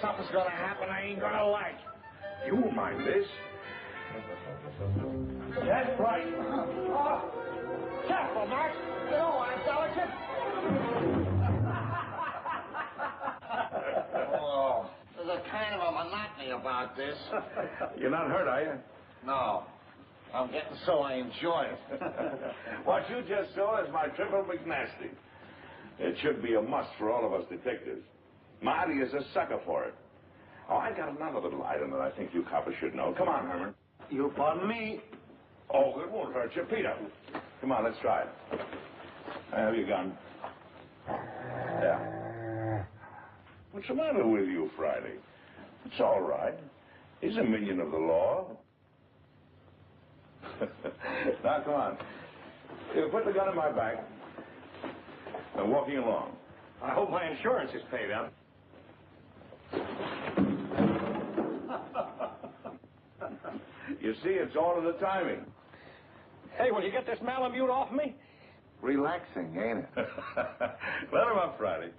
something's gonna happen I ain't gonna like. You won't mind this. That's right. Careful, Max. You don't want it delicate. Oh, there's a kind of a monotony about this. You're not hurt, are you? No. I'm getting so I enjoy it. What you just saw is my triple McNasty. It should be a must for all of us detectives. Marty is a sucker for it. Oh, I got another little item that I think you coppers should know. Come on, Herman. You pardon me? Oh, it won't hurt you. Peter. Come on, let's try it. I have your gun. Yeah. What's the matter with you, Friday? It's all right. He's a minion of the law. Now, come on. You put the gun in my back. I'm walking along. I hope my insurance is paid out. You see, it's all in the timing. Hey, will you get this Malamute off me? Relaxing, ain't it? Let him up, Friday.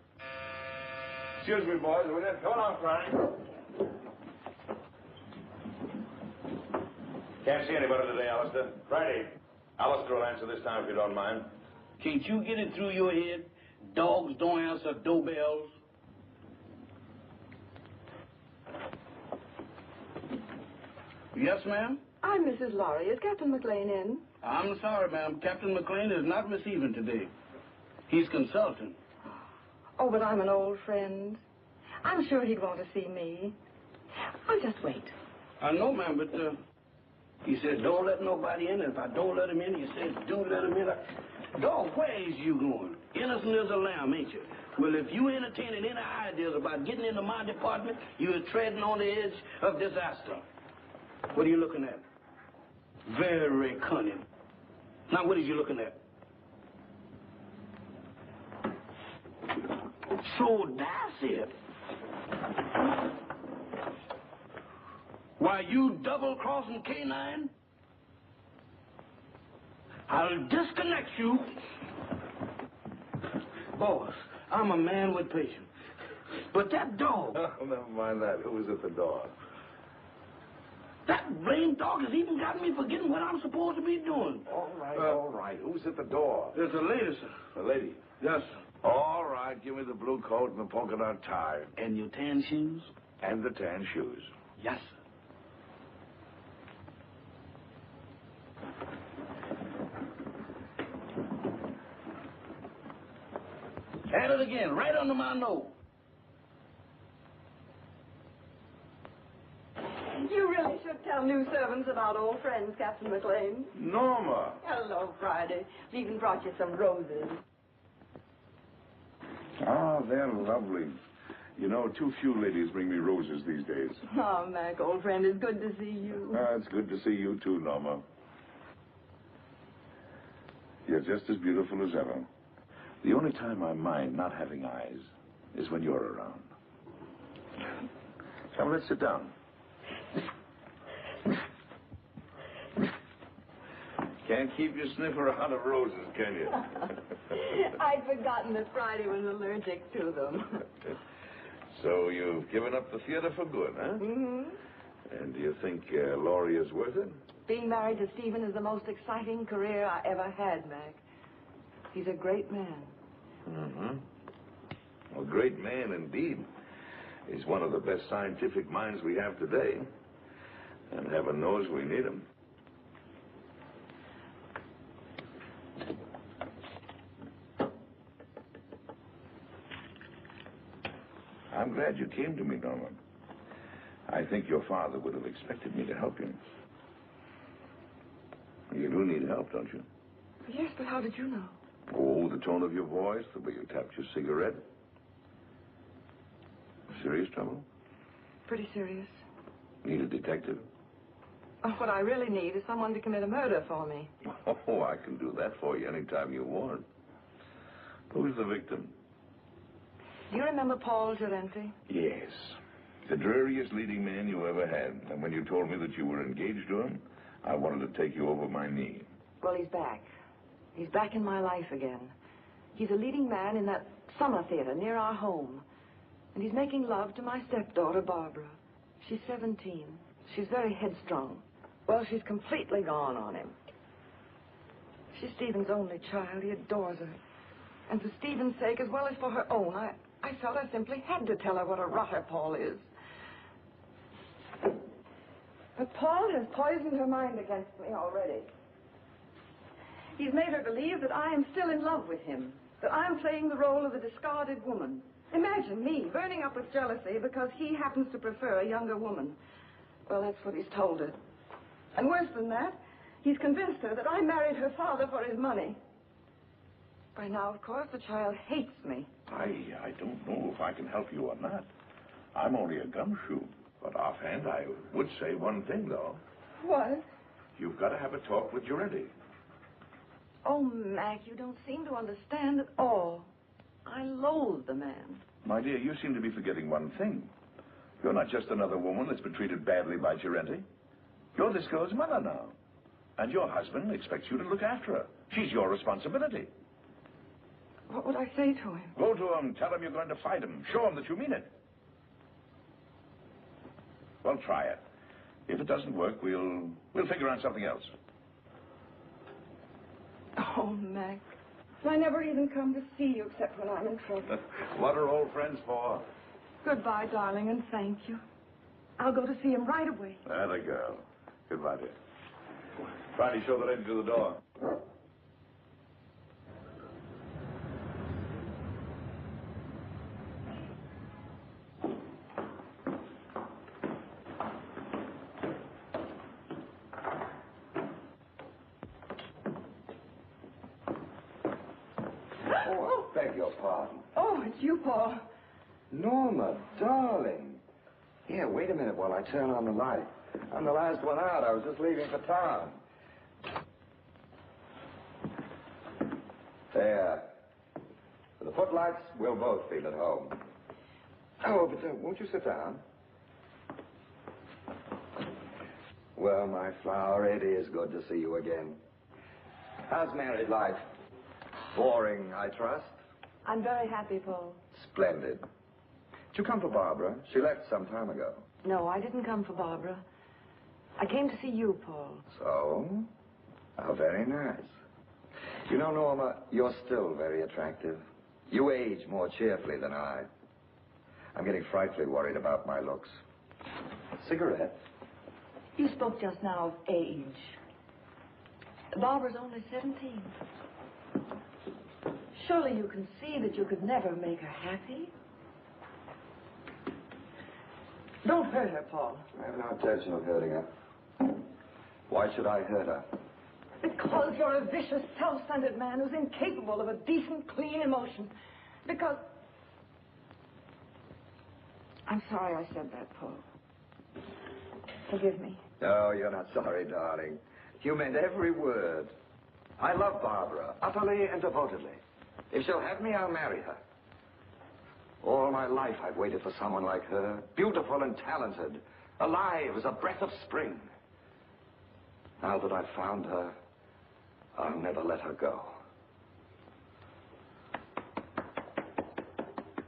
Excuse me, boys. Will you? Come on, Friday. Can't see anybody today, Alistair. Friday. Alistair will answer this time if you don't mind. Can't you get it through your head? Dogs don't answer doorbells. Yes, ma'am? I'm Mrs. Laurie. Is Captain McLean in? I'm sorry, ma'am. Captain McLean is not receiving today. He's consulting. Oh, but I'm an old friend. I'm sure he'd want to see me. I'll just wait. I know, ma'am, but he said don't let nobody in. If I don't let him in, he says do let him in. Dog, where is you going? Innocent as a lamb, ain't you? Well, if you entertaining any ideas about getting into my department, you're treading on the edge of disaster. What are you looking at? Very cunning. Now, what is you looking at? So that's it. Why, you double-crossing K9? I'll disconnect you. Boss, I'm a man with patience. But that dog... Oh, never mind that. Who was at the door? That blamed dog has even got me forgetting what I'm supposed to be doing. All right. Who's at the door? There's a lady, sir. A lady? Yes, sir. All right. Give me the blue coat and the polka dot tie. And your tan shoes? And the tan shoes. Yes, sir. At it again, right under my nose. You really should tell new servants about old friends, Captain McLean. Norma. Hello, Friday. We even brought you some roses. Oh, they're lovely. You know, too few ladies bring me roses these days. Oh, Mac, old friend, it's good to see you. It's good to see you too, Norma. You're just as beautiful as ever. The only time I mind not having eyes is when you're around. Come, let's sit down. Can't keep your sniffer out of roses, can you? I'd forgotten that Friday was allergic to them. So you've given up the theater for good, huh? Mm-hmm. And do you think Laurie is worth it? Being married to Stephen is the most exciting career I ever had, Mac. He's a great man. Mm-hmm. A great man indeed. He's one of the best scientific minds we have today. And heaven knows we need him. I'm glad you came to me, Norma. I think your father would have expected me to help you. You do need help, don't you? Yes, but how did you know? Oh, the tone of your voice, the way you tapped your cigarette. Serious trouble? Pretty serious. Need a detective? What I really need is someone to commit a murder for me. Oh, I can do that for you anytime you want. Who's the victim? Do you remember Paul Gerenti? Yes. The dreariest leading man you ever had. And when you told me that you were engaged to him, I wanted to take you over my knee. Well, he's back. He's back in my life again. He's a leading man in that summer theater near our home. And he's making love to my stepdaughter, Barbara. She's 17. She's very headstrong. Well, she's completely gone on him. She's Stephen's only child. He adores her. And for Stephen's sake, as well as for her own, I felt I simply had to tell her what a rotter Paul is. But Paul has poisoned her mind against me already. He's made her believe that I am still in love with him, that I'm playing the role of a discarded woman. Imagine me burning up with jealousy because he happens to prefer a younger woman. Well, that's what he's told her. And worse than that, he's convinced her that I married her father for his money. By now, of course, the child hates me. I don't know if I can help you on that. I'm only a gumshoe. But offhand, I would say one thing, though. What? You've got to have a talk with Giretti. Oh, Mac, you don't seem to understand at all. I loathe the man. My dear, you seem to be forgetting one thing. You're not just another woman that's been treated badly by Giretti. You're this girl's mother now. And your husband expects you to look after her. She's your responsibility. What would I say to him? Go to him, tell him you're going to fight him. Show him that you mean it. Well, try it. If it doesn't work, we'll figure out something else. Oh, Mac. I never even come to see you except when I'm in trouble. What are old friends for? Goodbye, darling, and thank you. I'll go to see him right away. There they go. Goodbye, dear. Friday, show the lady to the door. Oh, I beg your pardon. Oh, it's you, Paul. Norma, darling. Here, wait a minute while I turn on the light. I'm the last one out. I was just leaving for town. There. For the footlights, we'll both feel at home. Oh, but won't you sit down? Well, my flower, it is good to see you again. How's married life? Boring, I trust? I'm very happy, Paul. Splendid. Did you come for Barbara? She left some time ago. No, I didn't come for Barbara. I came to see you, Paul. So? How very nice. You know, Norma, you're still very attractive. You age more cheerfully than I. I'm getting frightfully worried about my looks. Cigarette? You spoke just now of age. Barbara's only 17. Surely you can see that you could never make her happy. Don't hurt her, Paul. I have no intention of hurting her. Why should I hurt her? Because you're a vicious, self-centered man who's incapable of a decent, clean emotion. Because... I'm sorry I said that, Paul. Forgive me. No, you're not sorry, darling. You meant every word. I love Barbara, utterly and devotedly. If she'll have me, I'll marry her. All my life I've waited for someone like her, beautiful and talented, alive as a breath of spring. Now that I've found her, I'll never let her go.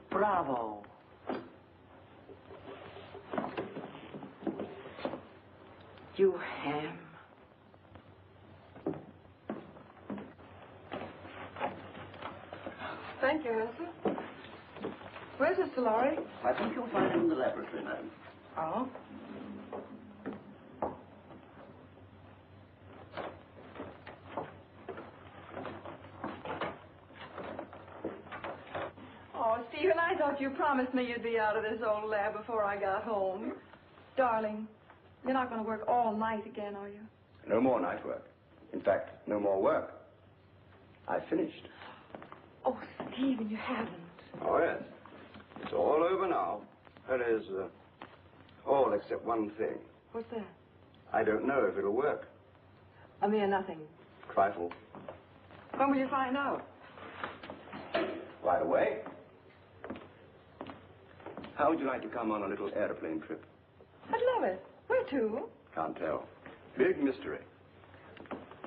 Bravo. You ham. Thank you, Elsa. Where's Mr. Lorry? I think you'll find him in the laboratory, madam. Oh? Oh, Stephen, I thought you promised me you'd be out of this old lab before I got home. Darling, you're not going to work all night again, are you? No more night work. In fact, no more work. I finished. Oh, Stephen, you haven't. Oh, yes. It's all over now. That is, all except one thing. What's that? I don't know if it'll work. A mere nothing. Trifle. When will you find out? Right away. How would you like to come on a little airplane trip? I'd love it. Where to? Can't tell. Big mystery.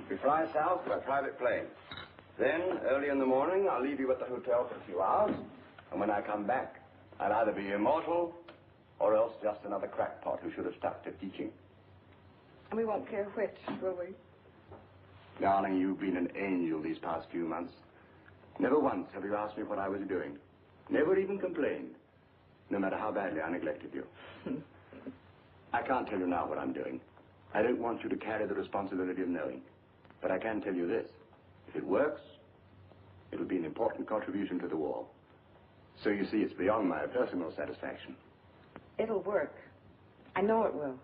We fly south by private plane. Then, early in the morning, I'll leave you at the hotel for a few hours. And when I come back, I'll either be immortal or else just another crackpot who should have stuck to teaching. And we won't care which, will we? Darling, you've been an angel these past few months. Never once have you asked me what I was doing. Never even complained, no matter how badly I neglected you. I can't tell you now what I'm doing. I don't want you to carry the responsibility of knowing. But I can tell you this. If it works, it'll be an important contribution to the war. So you see, it's beyond my personal satisfaction. It'll work. I know it will.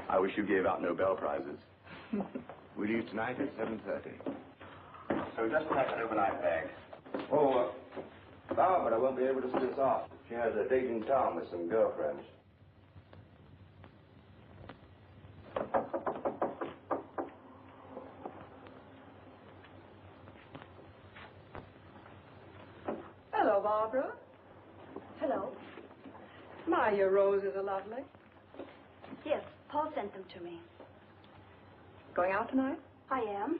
I wish you gave out Nobel Prizes. We leave tonight at 7:30. So just pack an overnight bag. Oh, Barbara won't be able to see us off. She has a date in town with some girlfriends. Hello, Barbara. Hello. My, your roses are lovely. Yes, Paul sent them to me. Going out tonight? I am.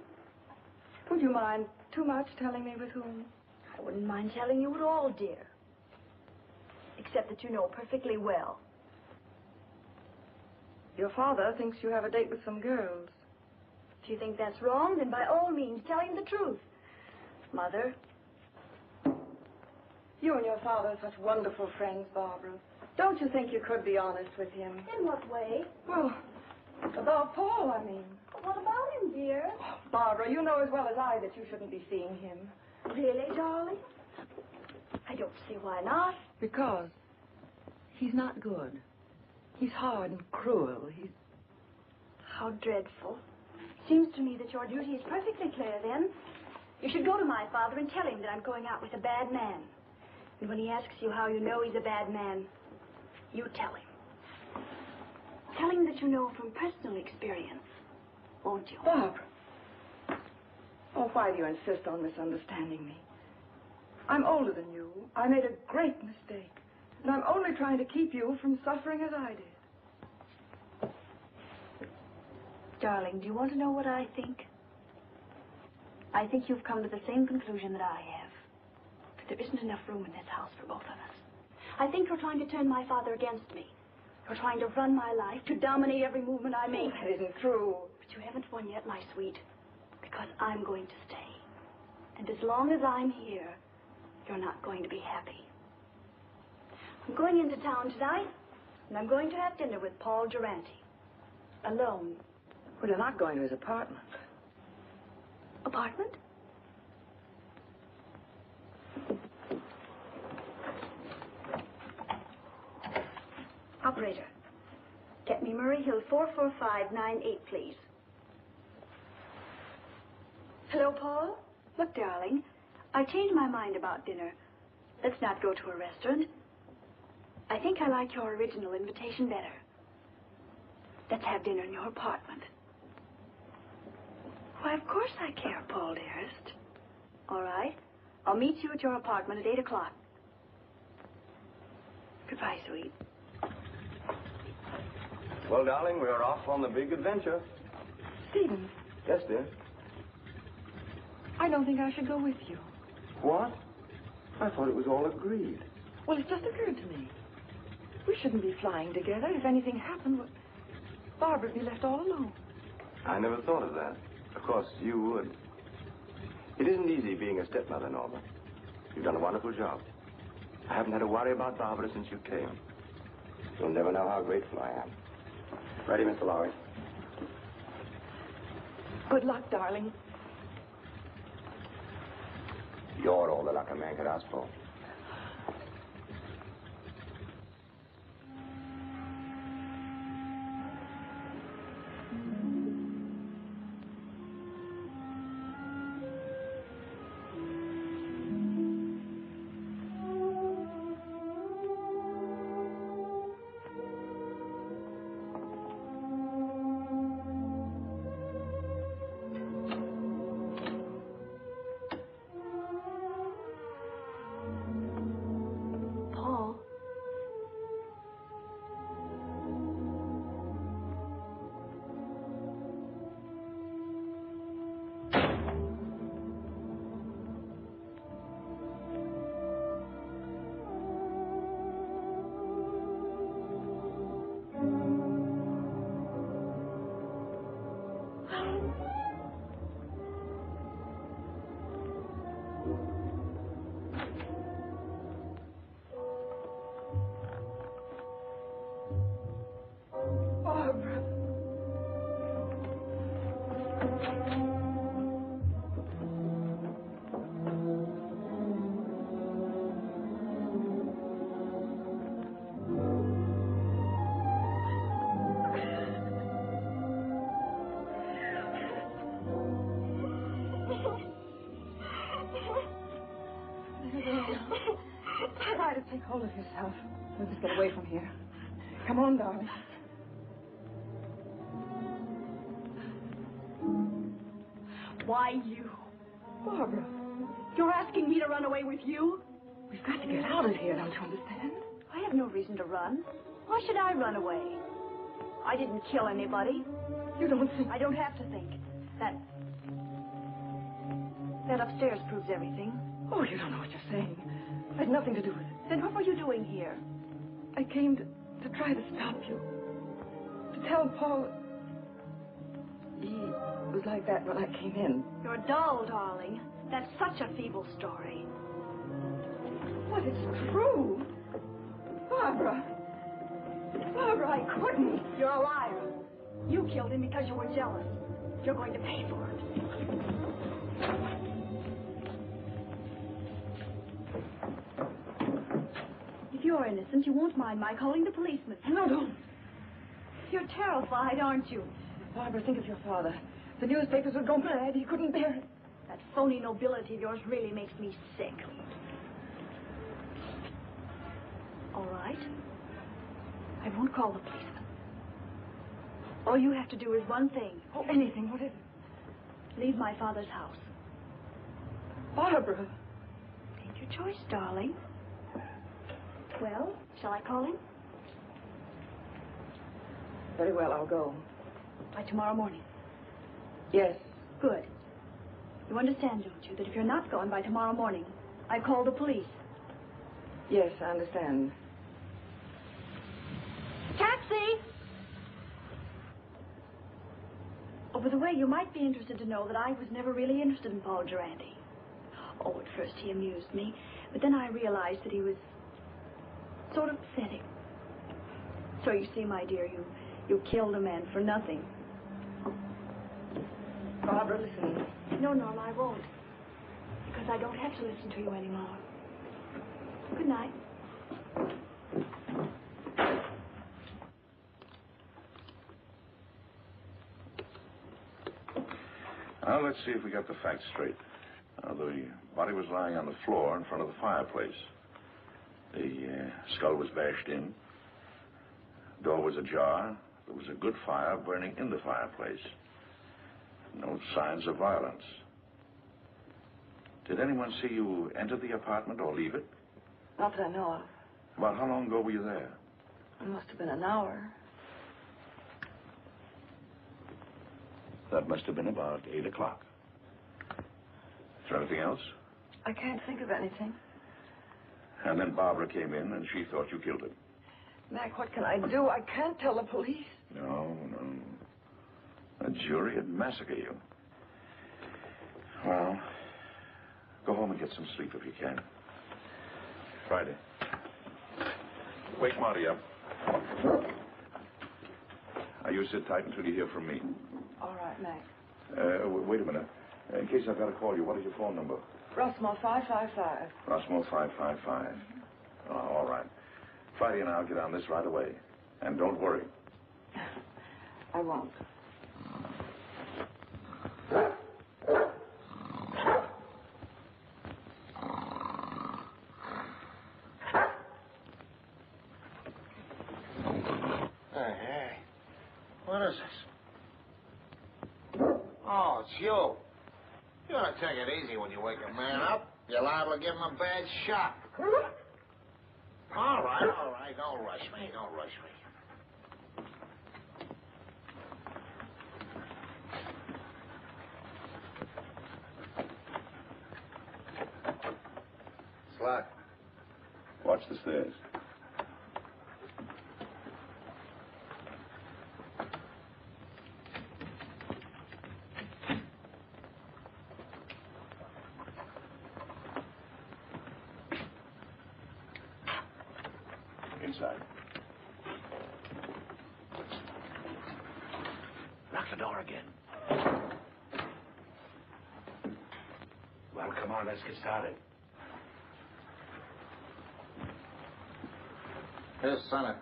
Would you mind too much telling me with whom? I wouldn't mind telling you at all, dear. Except that you know perfectly well. Your father thinks you have a date with some girls. If you think that's wrong, then by all means, tell him the truth. Mother, You and your father are such wonderful friends, Barbara. Don't you think you could be honest with him? in what way? Well, about Paul, I mean. What about him, dear? Barbara, you know as well as I that you shouldn't be seeing him. Really, darling? I don't see why not. Because he's not good. He's hard and cruel. He's... How dreadful. Seems to me that your duty is perfectly clear, then. You should go to my father and tell him that I'm going out with a bad man. And when he asks you how you know he's a bad man, you tell him. Tell him that you know from personal experience, won't you? Barbara. Oh, why do you insist on misunderstanding me? I'm older than you. I made a great mistake. And I'm only trying to keep you from suffering as I did. Darling, do you want to know what I think? I think you've come to the same conclusion that I have. That there isn't enough room in this house for both of us. I think you're trying to turn my father against me. You're trying to run my life, to dominate every movement I make. That isn't true. But you haven't won yet, my sweet. Because I'm going to stay. And as long as I'm here, you're not going to be happy. I'm going into town tonight, and I'm going to have dinner with Paul Durante. Alone. Well, you're not going to his apartment. Apartment? Operator, get me Murray Hill 44598, please. Hello, Paul? Look, darling, I've changed my mind about dinner. Let's not go to a restaurant. I think I like your original invitation better. Let's have dinner in your apartment. Why, of course I care, Paul, dearest. All right. I'll meet you at your apartment at 8 o'clock. Goodbye, sweet. Well, darling, we're off on the big adventure. Stephen, Yes, dear. I don't think I should go with you. What? I thought it was all agreed. Well, it just occurred to me. We shouldn't be flying together. If anything happened, well, Barbara would be left all alone. I never thought of that. Of course, you would. It isn't easy being a stepmother, Norma. You've done a wonderful job. I haven't had to worry about Barbara since you came. You'll never know how grateful I am. Ready, Mr. Lowry? Good luck, darling. You're all the luck a man could ask for. Try to take hold of yourself. Let's get away from here. Come on, darling. Why you? Barbara, You're asking me to run away with you? we've got to get out of here, don't you understand? I have no reason to run. Why should I run away? I didn't kill anybody. You don't think... I don't have to think. That upstairs proves everything. Oh, you don't know what you're saying. I had nothing to do with it. Then what were you doing here? I came to try to stop you. To tell Paul... He was like that when I came in. You're dull, darling. That's such a feeble story. But it's true. Barbara. Barbara, I couldn't. You're a liar. You killed him because you were jealous. You're going to pay for it. If you're innocent, you won't mind my calling the policeman. No, don't. You're terrified, aren't you? Barbara, think of your father. The newspapers would go mad. He couldn't bear it. That phony nobility of yours really makes me sick. All right. I won't call the policeman. All you have to do is one thing. Oh, anything. What is it? Leave my father's house. Barbara. Take your choice, darling. Well, shall I call him? Very well, I'll go. By tomorrow morning. Yes. Good. You understand, don't you, that if you're not going by tomorrow morning, I call the police. Yes, I understand. Taxi! Oh, by the way, you might be interested to know that I was never really interested in Paul Durante. Oh, at first he amused me, but then I realized that he was sort of pathetic. So you see, my dear, you killed a man for nothing. Barbara, listen. No, Norma, I won't. Because I don't have to listen to you anymore. Good night. Now, let's see if we got the facts straight. The body was lying on the floor in front of the fireplace. The skull was bashed in. Door was ajar. There was a good fire burning in the fireplace. No signs of violence. Did anyone see you enter the apartment or leave it? Not that I know of. About how long ago were you there? It must have been an hour. That must have been about 8 o'clock. Is there anything else? I can't think of anything. And then Barbara came in and she thought you killed him. Mac, what can I do? I can't tell the police. No. A jury would massacre you. Well, go home and get some sleep if you can. Friday. Wake Marty up. Now, you sit tight until you hear from me. All right, Mac. Wait a minute. In case I've got to call you, what is your phone number? Rossmore 555. Rossmore 555. Oh, all right. Friday and I'll get on this right away. And don't worry. I won't. Hey. What is this? Oh, it's you. You ought to take it easy when you wake a man up. You're liable to give him a bad shock. All right. Don't rush me. Slack. Watch the stairs. Inside. Lock the door again. Well, come on, let's get started. Here's Senate.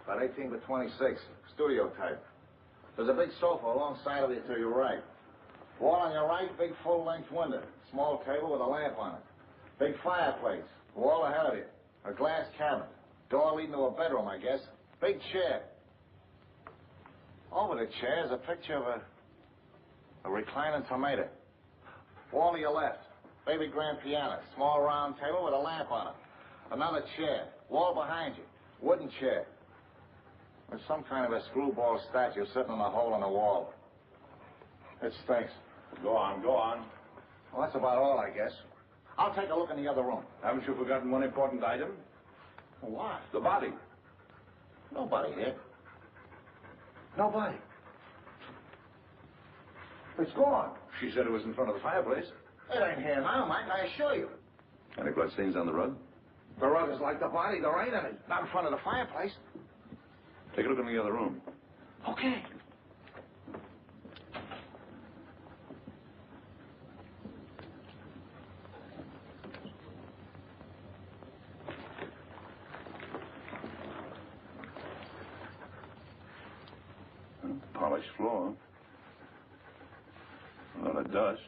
About 18 by 26. Studio type. There's a big sofa alongside of you to your right. Wall on your right, big full-length window. Small table with a lamp on it. Big fireplace. Wall ahead of you. A glass cabinet. Door leading to a bedroom, I guess. Big chair. Over the chair is a picture of a reclining tomato. Wall to your left. Baby grand piano. Small round table with a lamp on it. Another chair. Wall behind you. Wooden chair. There's some kind of a screwball statue sitting in a hole in the wall. It stinks. Go on, go on. Well, that's about all, I guess. I'll take a look in the other room. Haven't you forgotten one important item? What? The body. Nobody here. Nobody. It's gone. She said it was in front of the fireplace. It ain't here now, Mike, I assure you. Any bloodstains on the rug? The rug is like the body. There ain't any. Not in front of the fireplace. Take a look in the other room. Okay. Polished floor. A lot of dust.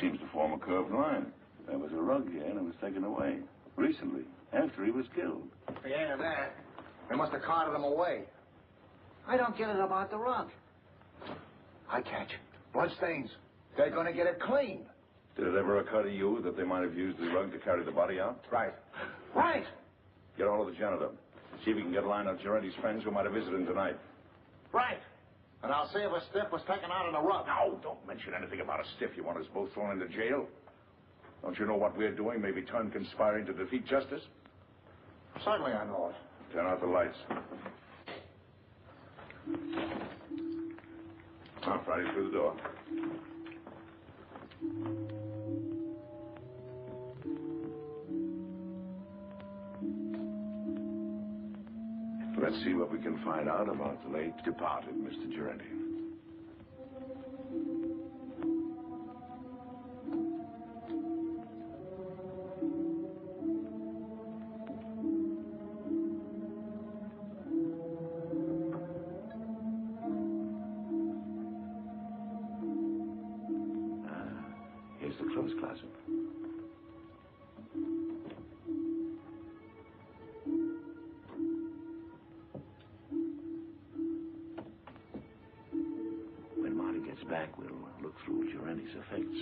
Seems to form a curved line. There was a rug here and it was taken away. Recently, after he was killed. If he ain't that, they must have carted him away. I don't get it about the rug. I catch it. Bloodstains. They're gonna get it clean. Did it ever occur to you that they might have used the rug to carry the body out? Right. Right! Get hold of the janitor. See if we can get a line of Giorenti's friends who might have visited him tonight. Right. And I'll see if a stiff was taken out of the rug. No, don't mention anything about a stiff. You want us both thrown into jail? Don't you know what we're doing may be turned conspiring to defeat justice? Certainly I know it. Turn out the lights. Now, Friday, through the door. Let's see what we can find out about the late departed Mr. Giorenti. Here's the clothes closet. When Marty gets back, we'll look through Giorenti's effects.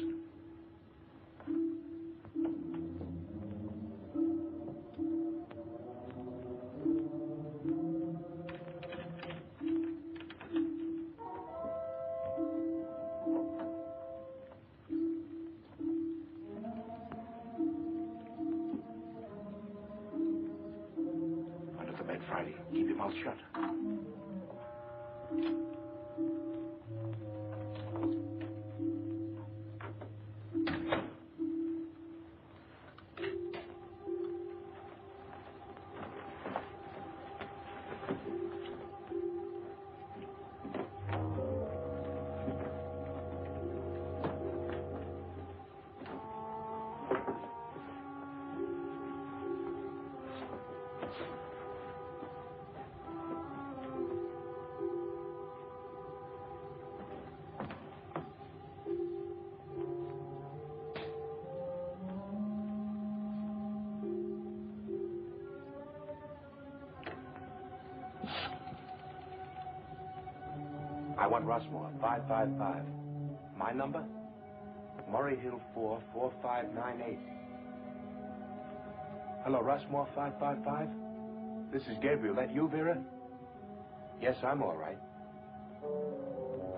Under the bed, Friday. Keep your mouth shut. I want Rushmore, 555. My number? Murray Hill 44598. Hello, Rushmore, 555? This is Gabriel. That you, Vera? Yes, I'm all right.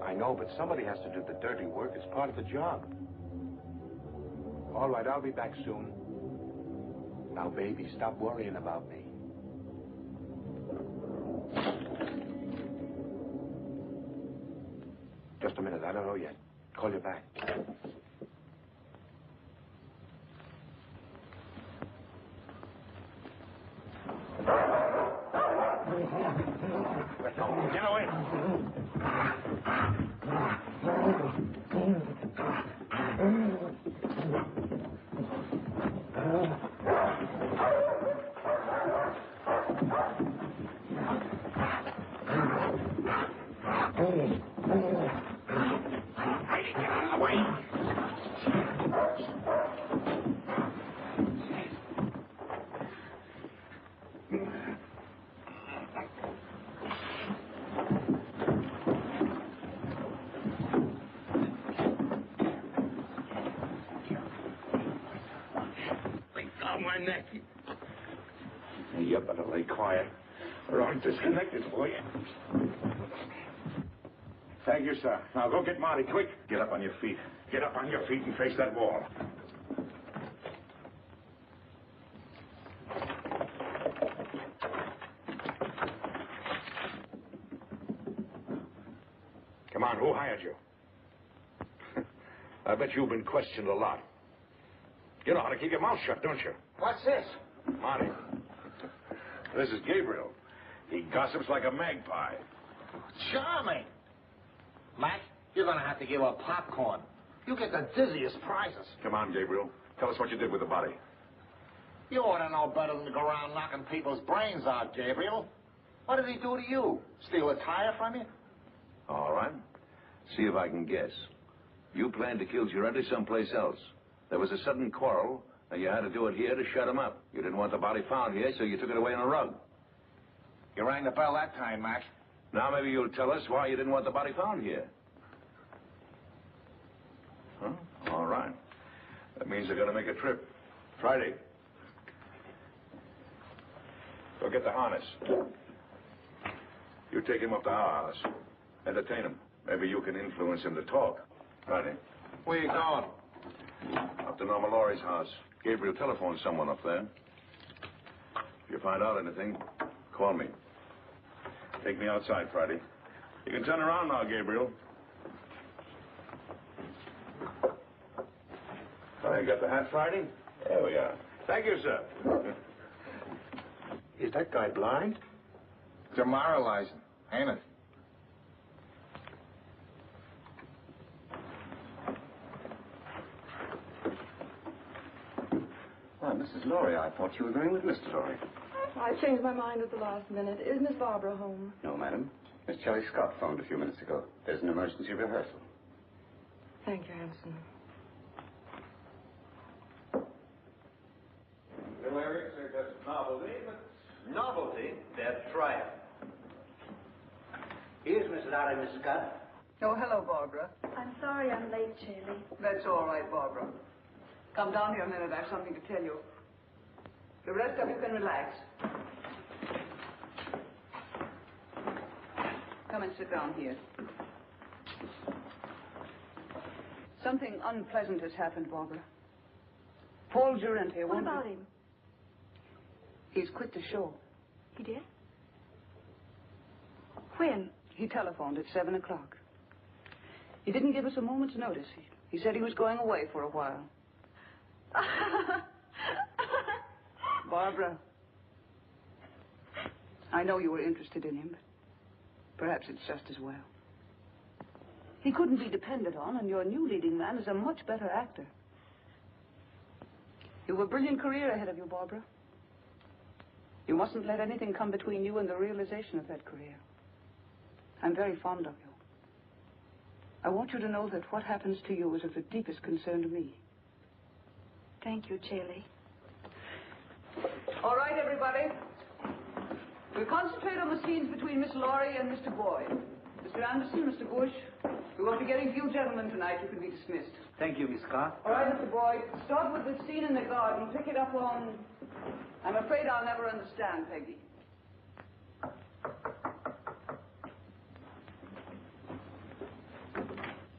I know, but somebody has to do the dirty work. It's part of the job. All right, I'll be back soon. Now, baby, stop worrying about me. Just a minute. I don't know yet. Call you back. Let go. Get away. My neck. You better lay quiet, or I'll disconnect it for you. Thank you, sir. Now go get Marty, quick. Get up on your feet. Get up on your feet and face that wall. Come on, who hired you? I bet you've been questioned a lot. You know how to keep your mouth shut, don't you? What's this? Marty, this is Gabriel. He gossips like a magpie. Charming. Mac, you're going to have to give up popcorn. You get the dizziest prizes. Come on, Gabriel. Tell us what you did with the body. You ought to know better than to go around knocking people's brains out, Gabriel. What did he do to you? Steal a tire from you? All right. See if I can guess. You planned to kill Girardi someplace else. There was a sudden quarrel, and you had to do it here to shut him up. You didn't want the body found here, so you took it away on a rug. You rang the bell that time, Mac. Now maybe you'll tell us why you didn't want the body found here. Huh? All right. That means they're going to make a trip. Friday. Go get the harness. You take him up to our house. Entertain him. Maybe you can influence him to talk. Friday. Where you going? Up to Norma Laurie's house. Gabriel telephoned someone up there. If you find out anything, call me. Take me outside, Friday. You can turn around now, Gabriel. Oh, you got the hat, Friday? There we are. Thank you, sir. Is that guy blind? Demoralizing, ain't it? Why, Mrs. Laurie, I thought you were going with Mr. Laurie. I changed my mind at the last minute. Is Miss Barbara home? No, madam. Miss Shelley Scott phoned a few minutes ago. There's an emergency rehearsal. Thank you, Hanson. The lyrics are just novelty, but... Novelty? That's right. Here's Miss Laurie, Miss Scott. Oh, hello, Barbara. I'm sorry I'm late, Shirley. That's all right, Barbara. Come down here a minute. I have something to tell you. The rest of you can relax. Come and sit down here. Something unpleasant has happened, Barbara. Paul Durant here. What about him? He's quit the show. He did? When? He telephoned at 7 o'clock. He didn't give us a moment's notice. He said he was going away for a while. Barbara, I know you were interested in him, but perhaps it's just as well. He couldn't be depended on, and your new leading man is a much better actor. You have a brilliant career ahead of you, Barbara. You mustn't let anything come between you and the realization of that career. I'm very fond of you. I want you to know that what happens to you is of the deepest concern to me. Thank you, Shirley. All right, everybody. We'll concentrate on the scenes between Miss Laurie and Mr. Boyd. Mr. Anderson, Mr. Bush, we won't be getting few gentlemen tonight. You can be dismissed. Thank you, Miss Scott. All right, Mr. Boyd. Start with the scene in the garden. Pick it up on... I'm afraid I'll never understand, Peggy.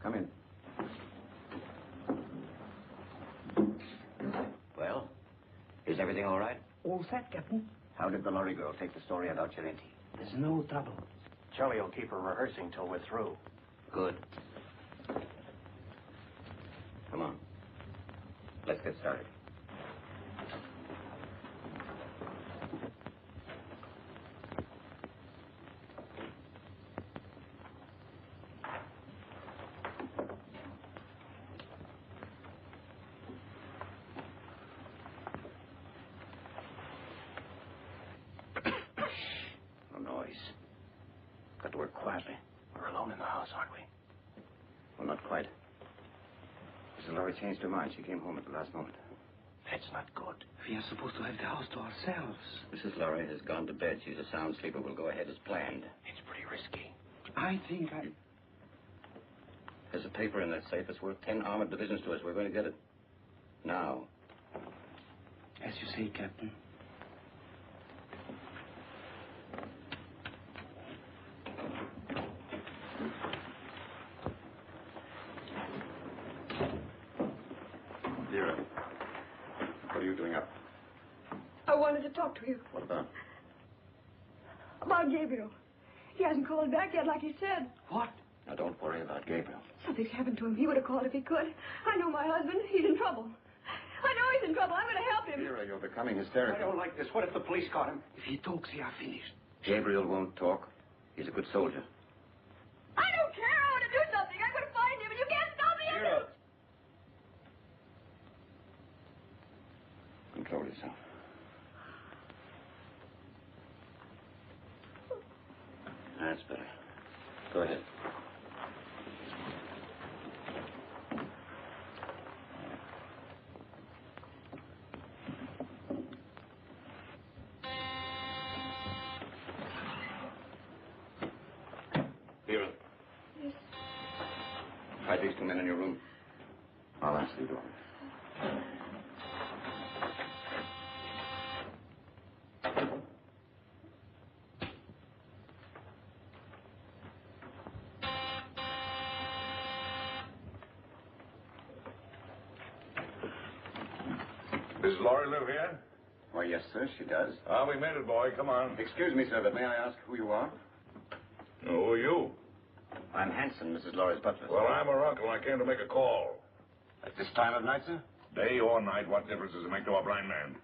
Come in. Well, is everything all right? All set, Captain. How did the lorry girl take the story about Girardi? There's no trouble. Charlie will keep her rehearsing till we're through. Good. Come on. Let's get started. Got to work quietly. We're alone in the house, aren't we? Well, not quite. Mrs. Laurie changed her mind. She came home at the last moment. That's not good. We are supposed to have the house to ourselves. Mrs. Laurie has gone to bed. She's a sound sleeper. We'll go ahead as planned. It's pretty risky. I think There's a paper in that safe that's worth 10 armored divisions to us. We're going to get it. Now. As you say, Captain. Vera, what are you doing up? I wanted to talk to you What about? about Gabriel. He hasn't called back yet like he said. What? Now, don't worry about Gabriel. Something's happened to him. He would have called if he could. I know my husband. He's in trouble. I know he's in trouble. I'm going to help him. Vera, you're becoming hysterical. I don't like this. What if the police caught him? If he talks, he are finished. Gabriel won't talk. He's a good soldier. I don't care. I want to do something. I'm going to find him, and you can't stop me. Vera! Control yourself. That's better. Go ahead. Vera. Yes. Hide these two men in your room. I'll answer the door. Does Laurie live here? Why, yes, sir, she does. Ah, we made it, boy. Come on. Excuse me, sir, but may I ask who you are? Who are you? I'm Hanson, Mrs. Laurie's butler. Well, I'm her uncle. I came to make a call. At this time of night, sir? Day or night, what difference does it make to a blind man?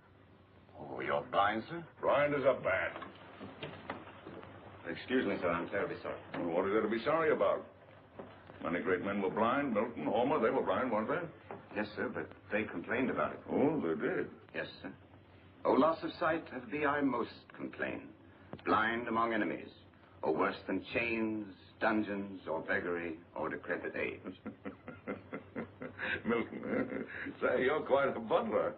Oh, you're blind, sir? Blind is a bat. Excuse me, sir, I'm terribly sorry. Well, what is there to be sorry about? Many great men were blind. Milton, Homer, they were blind, weren't they? Yes, sir, but they complained about it. Oh, they did. Yes, sir. Oh, loss of sight of thee I most complain. Blind among enemies, or worse than chains, dungeons, or beggary, or decrepit age. Milton, say, you're quite a butler.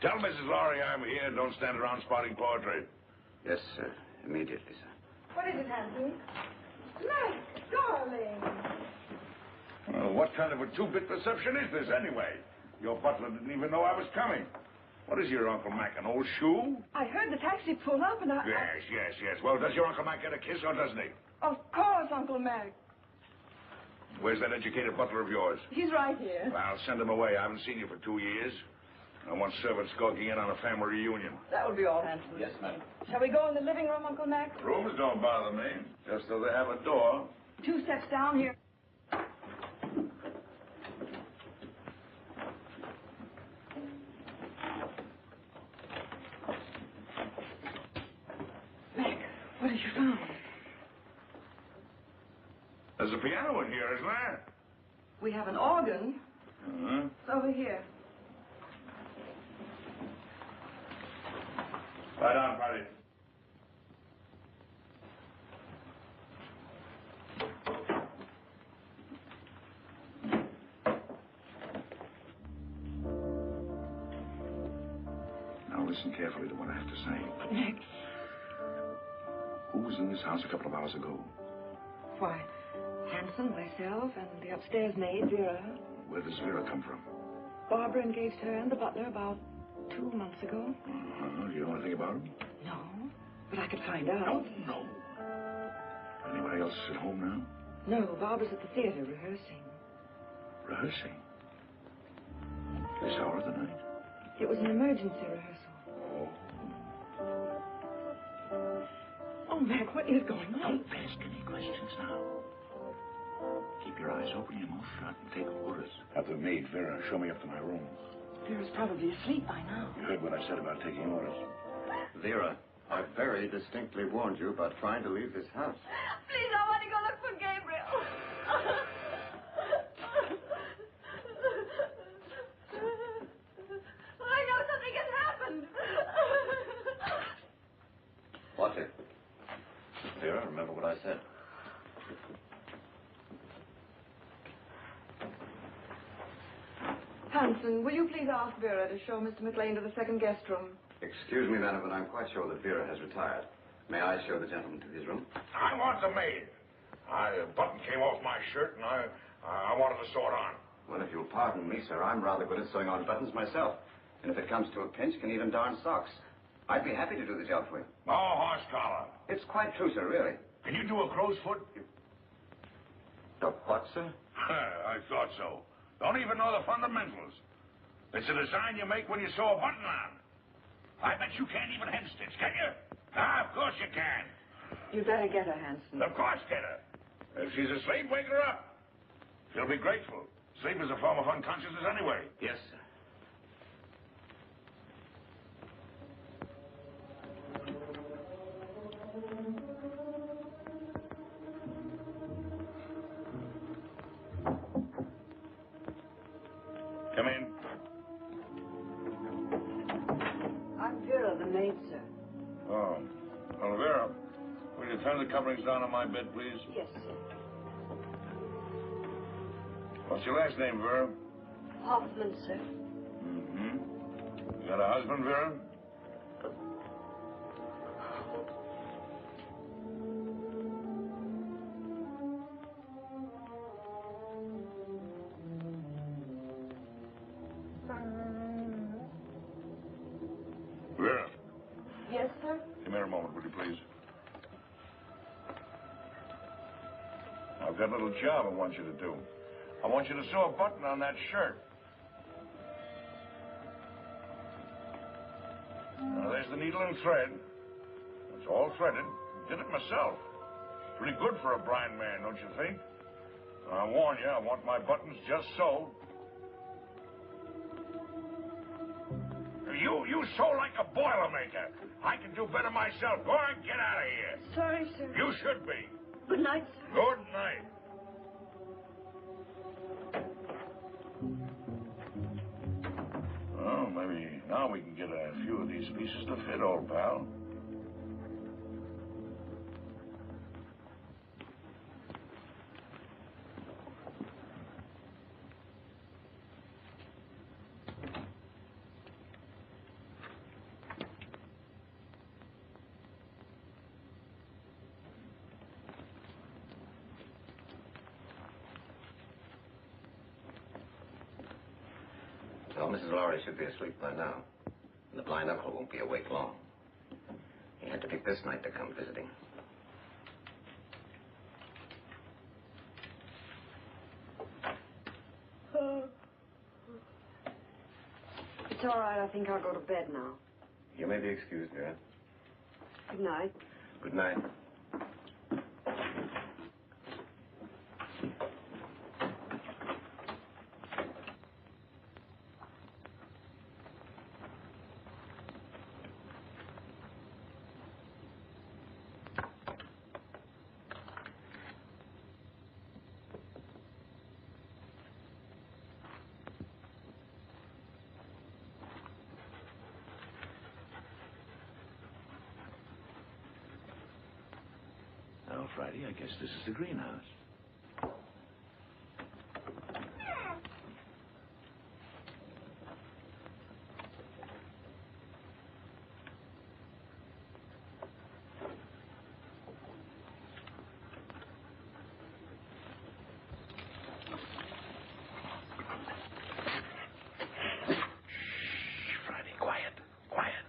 Tell Mrs. Laurie I'm here. Don't stand around spouting poetry. Yes, sir. Immediately, sir. What is it, Hanson? Max, darling. Well, what kind of a two-bit reception is this, anyway? Your butler didn't even know I was coming. What is your Uncle Mac, an old shoe? I heard the taxi pull up, and Yes. Well, does your Uncle Mac get a kiss, or doesn't he? Of course, Uncle Mac. Where's that educated butler of yours? He's right here. Well, send him away. I haven't seen you for 2 years. I want servants skulking in on a family reunion. That will be all, Hanson. Yes, ma'am. Shall we go in the living room, Uncle Mac? Rooms don't bother me, just so they have a door. 2 steps down here. Mac, what have you found? There's a piano in here, isn't there? We have an organ. Uh-huh. It's over here. Lie down, Patty. Now listen carefully to what I have to say. Mac, Who was in this house a couple of hours ago? why, Hanson, myself, and the upstairs maid, Vera. Where does Vera come from? Barbara engaged her and the butler about 2 months ago. You know anything about him? No, but I could find out. No. Anybody else at home now? No, Barbara's at the theater rehearsing. Rehearsing? This hour of the night? It was an emergency rehearsal. Oh. Oh, Mac, what is going on? Don't ask any questions now. Keep your eyes open, your mouth shut, and take orders. Have the maid, Vera, show me up to my room. Vera's probably asleep by now. You heard what I said about taking orders. Vera, I very distinctly warned you about trying to leave this house. Please, I want to go look for Gabriel. I know something has happened. What's it? Vera, remember remember what I said. Hanson, will you please ask Vera to show Mr. McLean to the second guest room? Excuse me, madam, but I'm quite sure that Vera has retired. May I show the gentleman to his room? I want the maid. A button came off my shirt, and I wanted to sew it on. Well, if you'll pardon me, sir, I'm rather good at sewing on buttons myself. And if it comes to a pinch, can even darn socks. I'd be happy to do the job for you. No horse collar. It's quite true, sir, really. Can you do a crow's foot? The what, sir? I thought so. Don't even know the fundamentals. It's a design you make when you sew a button on. I bet you can't even hem stitch, can you? Ah, of course you can. You'd better get her, Hanson. Of course, get her. If she's asleep, wake her up. She'll be grateful. Sleep is a form of unconsciousness anyway. Yes, sir. Come in. I'm Vera, the maid, sir. Oh. Well, Vera, will you turn the coverings down on my bed, please? Yes, sir. What's your last name, Vera? Hoffman, sir. Mm-hmm. You got a husband, Vera? Vera, Yes, sir? come here a moment, would you please? I've got a little job I want you to do. I want you to sew a button on that shirt. Now, there's the needle and thread. It's all threaded. Did it myself. Pretty good for a blind man, don't you think? I warn you, I want my buttons just so. You sew like a Boilermaker. I can do better myself. Go on, get out of here. Sorry, sir. You should be. Good night, sir. Good night. Well, maybe now we can get a few of these pieces to fit, old pal. Well, Mrs. Lowry should be asleep by now. And the blind uncle won't be awake long. He had to pick this night to come visiting. It's all right. I think I'll go to bed now. You may be excused, Vera. Good night. Good night. Well, Friday, I guess this is the greenhouse. Friday, quiet, quiet.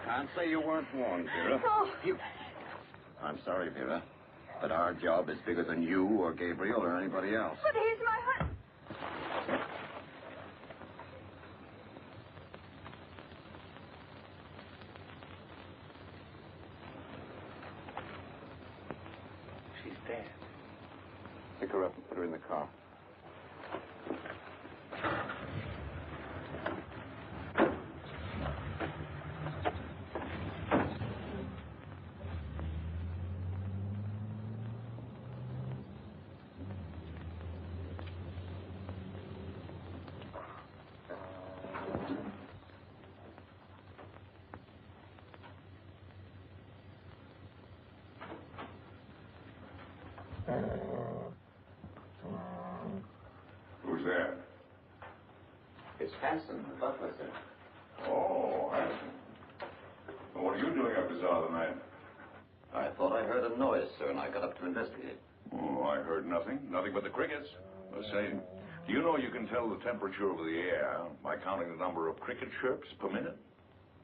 Can't say you weren't warned, Vera. Oh. I'm sorry, Vera, but our job is bigger than you or Gabriel or anybody else. But he's my husband. She's dead. Pick her up and put her in the car. Who's there? It's Hanson, the butler, sir. Oh, Hanson. Well, what are you doing up this hour of the night? I thought I heard a noise, sir, and I got up to investigate. Oh, I heard nothing. Nothing but the crickets. Say, do you know you can tell the temperature of the air by counting the number of cricket chirps per minute?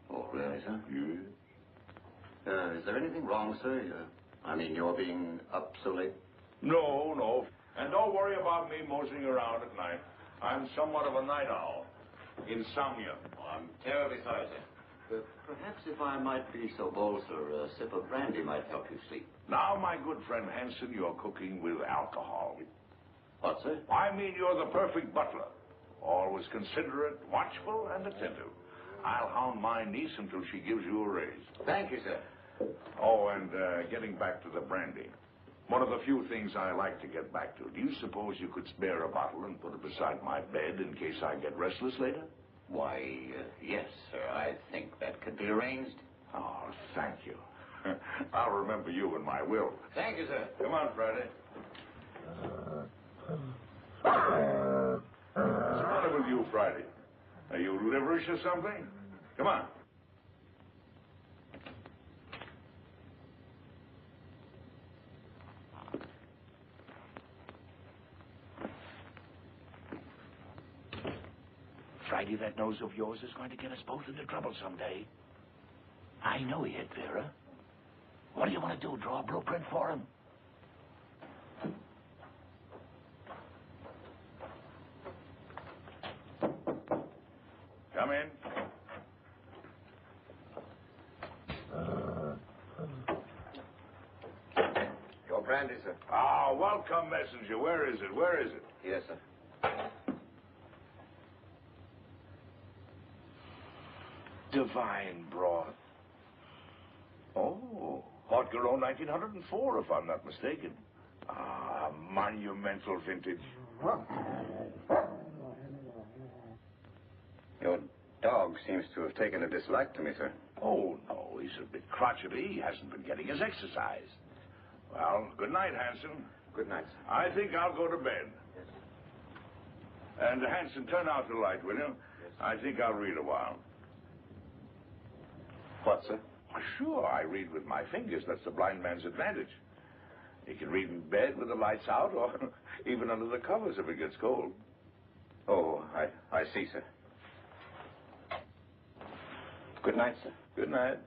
Oh, really, sir? Yes. Is there anything wrong, sir? I mean, you're being up so late? No, no. And don't worry about me moseying around at night. I'm somewhat of a night owl. Insomnia. Oh, I'm terribly sorry, sir. Perhaps if I might be so bold, sir, a sip of brandy might help you sleep. Now, my good friend Hanson, you're cooking with alcohol. What, sir? I mean, you're the perfect butler. Always considerate, watchful, and attentive. I'll hound my niece until she gives you a raise. Thank you, sir. Oh, and getting back to the brandy. One of the few things I like to get back to. Do you suppose you could spare a bottle and put it beside my bed in case I get restless later? Why, yes, sir. I think that could be arranged. Oh, thank you. I'll remember you in my will. Thank you, sir. Come on, Friday. What's the matter with you, Friday? Are you liverish or something? Come on. Friday, that nose of yours is going to get us both into trouble someday. I know he hit Vera. What do you want to do, draw a blueprint for him? Come in. Your brandy, sir. Ah, welcome, messenger. Where is it? Where is it? Yes, sir. Divine broth. Oh, Haute Garonne 1904, if I'm not mistaken. Ah, monumental vintage. Your dog seems to have taken a dislike to me, sir. Oh, no, he's a bit crotchety. He hasn't been getting his exercise. Well, good night, Hanson. Good night, sir. I think I'll go to bed. Yes. And, Hanson, turn out the light, will you? Yes. I think I'll read a while. What, sir? Sure, I read with my fingers. That's the blind man's advantage. He can read in bed with the lights out or even under the covers if it gets cold. Oh, I see, sir. Good night, sir. Good night.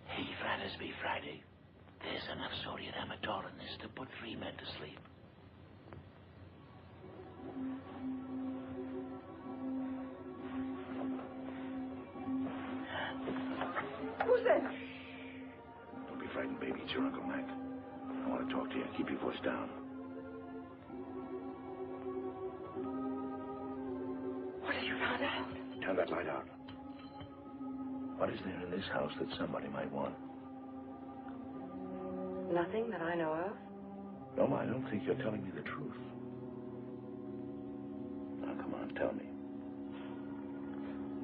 Hey, Fratersby, Friday. There's enough sodium amytal in this to put 3 men to sleep. Who's there? Don't be frightened, baby. It's your Uncle Mac. I want to talk to you. Keep your voice down. What have you found out? Turn that light out. What is there in this house that somebody might want? Nothing that I know of. No, I don't think you're telling me the truth. Now, come on, tell me.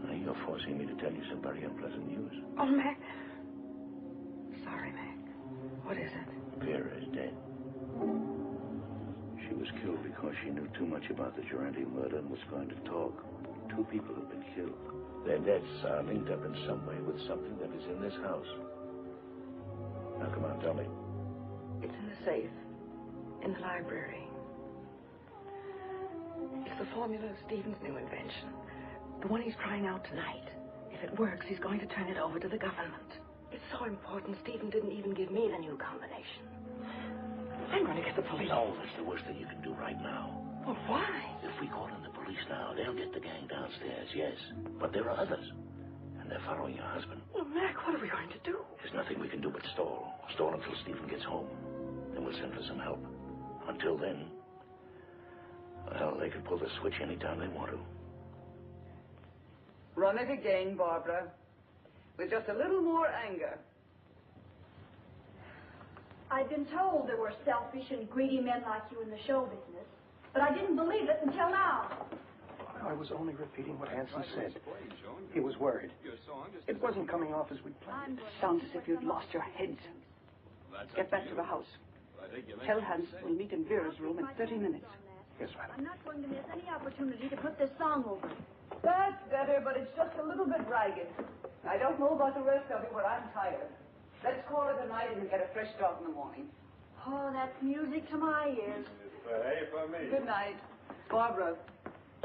Now, you're forcing me to tell you some very unpleasant news. Oh, Mac. Sorry, Mac. What is it? Vera is dead. She was killed because she knew too much about the Durante murder and was going to talk. 2 people have been killed. Their deaths are linked up in some way with something that is in this house. Now, come on, tell me. It's in the safe. In the library. It's the formula of Stephen's new invention. The one he's trying out tonight. If it works, he's going to turn it over to the government. It's so important, Stephen didn't even give me the new combination. I'm going to get the police. No, that's the worst thing you can do right now. Well, why? If we call in the police now, they'll get the gang downstairs, yes. But there are others. And they're following your husband. Well, Mac, what are we going to do? There's nothing we can do but stall. Stall until Stephen gets home. Then we'll send for some help. Until then, well, they can pull the switch anytime they want to. Run it again, Barbara. With just a little more anger. I've been told there were selfish and greedy men like you in the show business, but I didn't believe it until now. I was only repeating what Hanson said. He was worried. It wasn't coming off as we planned. Sounds as if you'd lost your heads. Get back to the house. Tell Hanson we'll meet in Vera's room in 30 minutes. Yes, madam. I'm not going to miss any opportunity to put this song over. That's better, but it's just a little bit ragged. I don't know about the rest of it, but I'm tired. Let's call it a night and get a fresh start in the morning. Oh, that's music to my ears. Hey, for me. Good night. Barbara,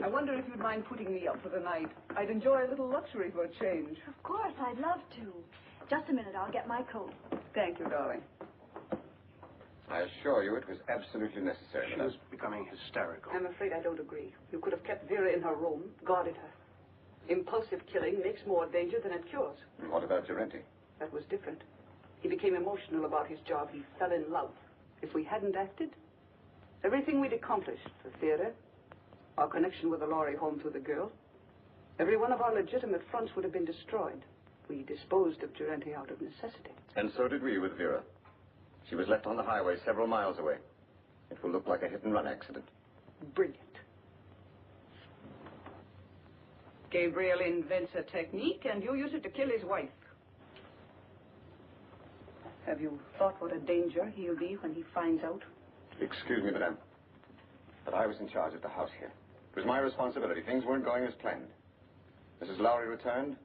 I wonder if you'd mind putting me up for the night. I'd enjoy a little luxury for a change. Of course, I'd love to. Just a minute, I'll get my coat. Thank you, darling. I assure you it was absolutely necessary. She was becoming hysterical. I'm afraid I don't agree. You could have kept Vera in her room, guarded her. Impulsive killing makes more danger than it cures. And what about Durante? That was different. He became emotional about his job. He fell in love. If we hadn't acted, everything we'd accomplished, the theater, our connection with the Lorry home through the girl, every one of our legitimate fronts would have been destroyed. We disposed of Durante out of necessity. And so did we with Vera. She was left on the highway several miles away. It will look like a hit-and-run accident. Brilliant. Gabriel invents a technique, and you use it to kill his wife. Have you thought what a danger he'll be when he finds out? Excuse me, madame, but I was in charge of the house here. It was my responsibility. Things weren't going as planned. Mrs. Lowry returned.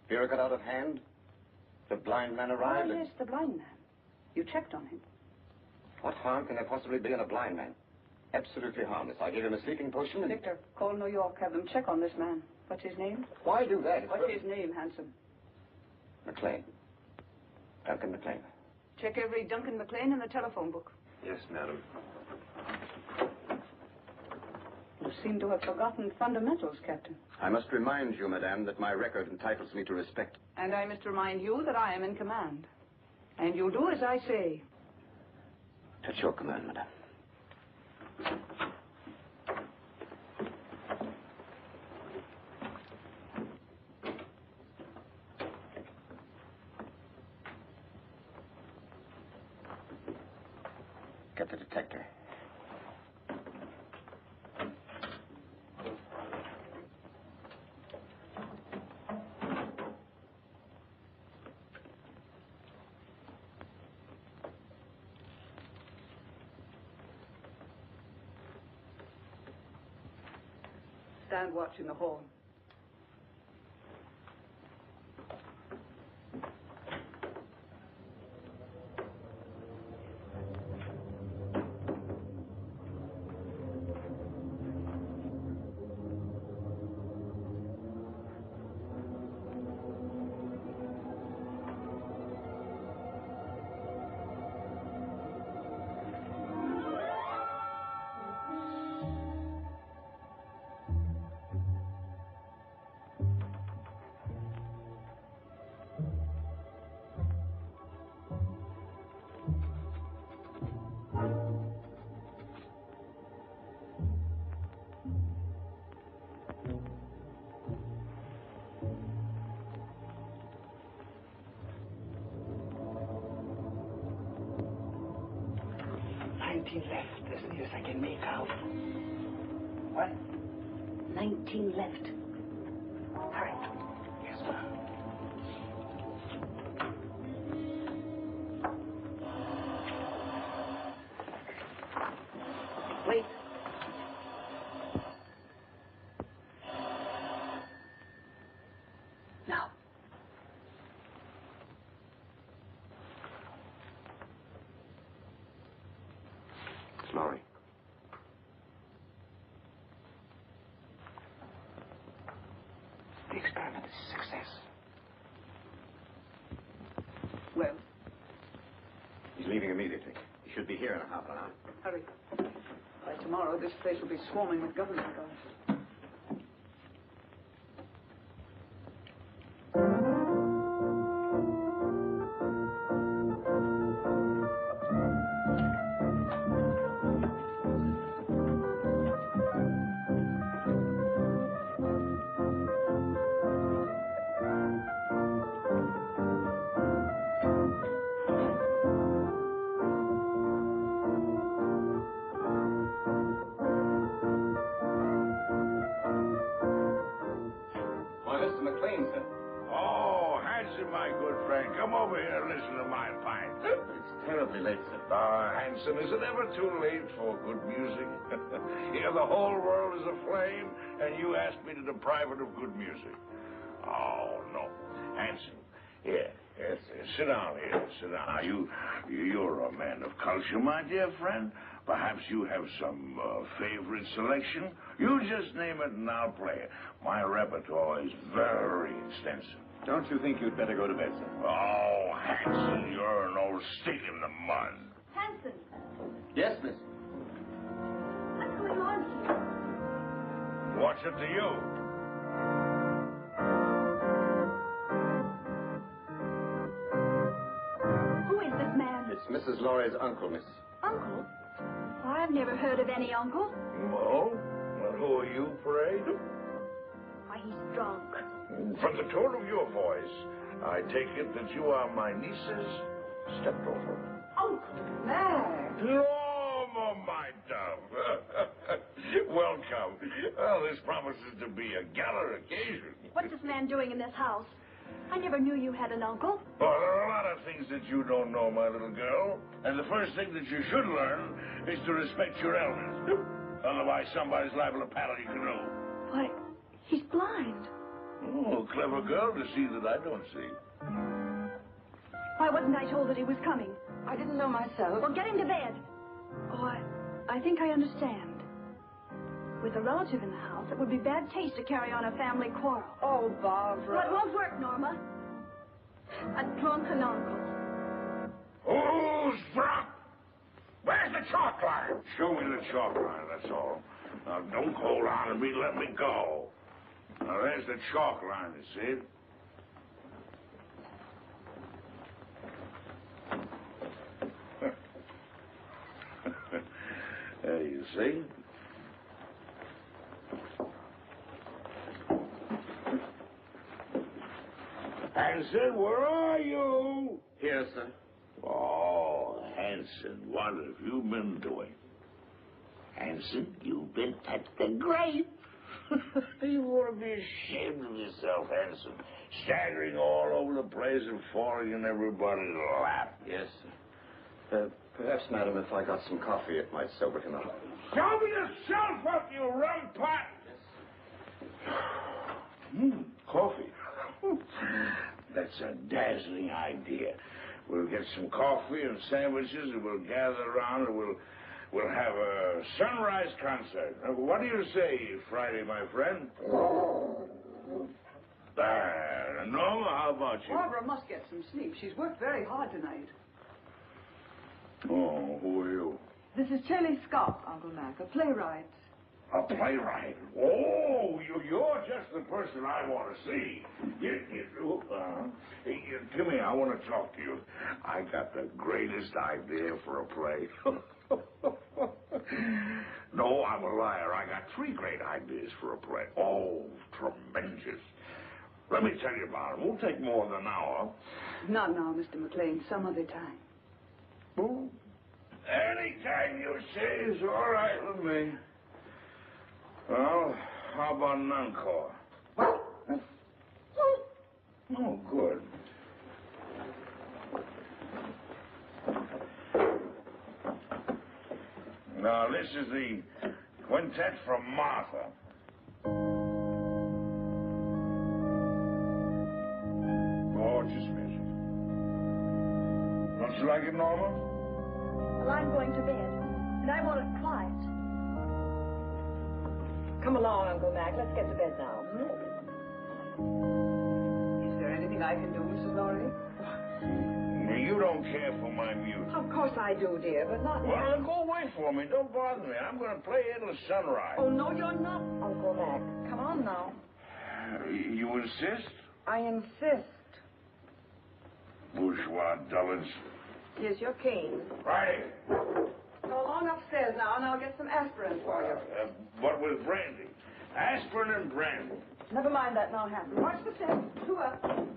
Vera got out of hand. The blind man arrived. Oh, yes, the blind man. You checked on him. What harm can there possibly be in a blind man? Absolutely harmless. I gave him a sleeping potion and... Victor, call New York. Have them check on this man. What's his name? Why do that? What's his name, Hanson? McLean. Duncan McLean. Check every Duncan McLean in the telephone book. Yes, madam. You seem to have forgotten fundamentals, Captain. I must remind you, madame, that my record entitles me to respect. And I must remind you that I am in command. And you'll do as I say. At your command, madame. Get the detector. Stand watch in the hall. Left, as near as I can make out. What? 19 left. Hurry. Yes, ma'am. Wait. Now. Lorry. The experiment is a success. Well, He's leaving immediately. He should be here in a half an hour. hurry. By tomorrow, this place will be swarming with government guards. Mr. McLean, sir. Oh, Hanson, my good friend, come over here and listen to my pint. It's terribly late, sir. Hanson, is it ever too late for good music? Here the whole world is aflame, and you ask me to deprive it of good music. Oh, no. Hanson, here, sit down here, sit down. Now, you're a man of culture, my dear friend. Perhaps you have some favorite selection. You just name it and I'll play it. My repertoire is very extensive. Don't you think you'd better go to bed, sir? Oh, Hanson, you're an old stick in the mud. Hanson, Yes, miss. what's going on here? What's it to you? Who is this man? It's Mrs. Laurie's uncle, miss. Uncle? Well, I've never heard of any uncle. Oh? Well, who are you, pray? Why, he's drunk. From the tone of your voice, I take it that you are my niece's stepdaughter. Uncle Mac! Lord, my dove. Welcome. Well, this promises to be a gala occasion. What's this man doing in this house? I never knew you had an uncle. Well, there are a lot of things that you don't know, my little girl. And the first thing that you should learn is to respect your elders. Otherwise, somebody's liable to paddle your canoe. Why, he's blind. Oh, clever girl to see that I don't see. Why wasn't I told that he was coming? I didn't know myself. Well, get him to bed. Oh, I think I understand. With a relative in the house, it would be bad taste to carry on a family quarrel. Oh, Barbara. Well, it won't work, Norma. A drunken uncle. Who's drunk? Where's the chalk line? Show me the chalk line, that's all. Now, don't hold on to me, let me go. Now, there's the chalk line, you see it? There you see. Hanson, where are you? Here, sir. Oh, Hanson, what have you been doing? Hanson, you've been at the grave. You ought to be ashamed of yourself, Hanson. Staggering all over the place and falling in everybody's lap. Yes, sir. Perhaps, madam, if I got some coffee, it might sober him up. Sober yourself up, you rum pot! Coffee. That's a dazzling idea. We'll get some coffee and sandwiches, and we'll gather around, and we'll have a sunrise concert. What do you say, Friday, my friend? Norma, how about you? Barbara must get some sleep. She's worked very hard tonight. Oh, who are you? This is Shelley Scott, Uncle Mac, a playwright. A playwright? Oh, you're just the person I want to see. Come here, I want to talk to you. I got the greatest idea for a play. No, I'm a liar. I got 3 great ideas for a play. Oh, tremendous. Let me tell you about it. Won't take more than an hour. Not now, Mr. McLean. Some other time. Oh, anytime you say is all right with me. Well, how about an encore? Oh, good. Now, this is the quintet from Martha. Gorgeous music. Don't you like it, Norma? Well, I'm going to bed, and I want it quiet. Come along, Uncle Mac. Let's get to bed now. Is there anything I can do, Mrs. Laurie? Now, you don't care for my music. Of course I do, dear, but not Well, now. then go away for me. Don't bother me. I'm going to play Endless Sunrise. Oh, no, you're not, Uncle Mac. Come on now. You insist? I insist. Bourgeois dullards. Here's your cane. Right. Go along upstairs now, and I'll get some aspirin for you. What with brandy? Aspirin and brandy. Never mind that now, Hanson. Watch the steps. 2 up.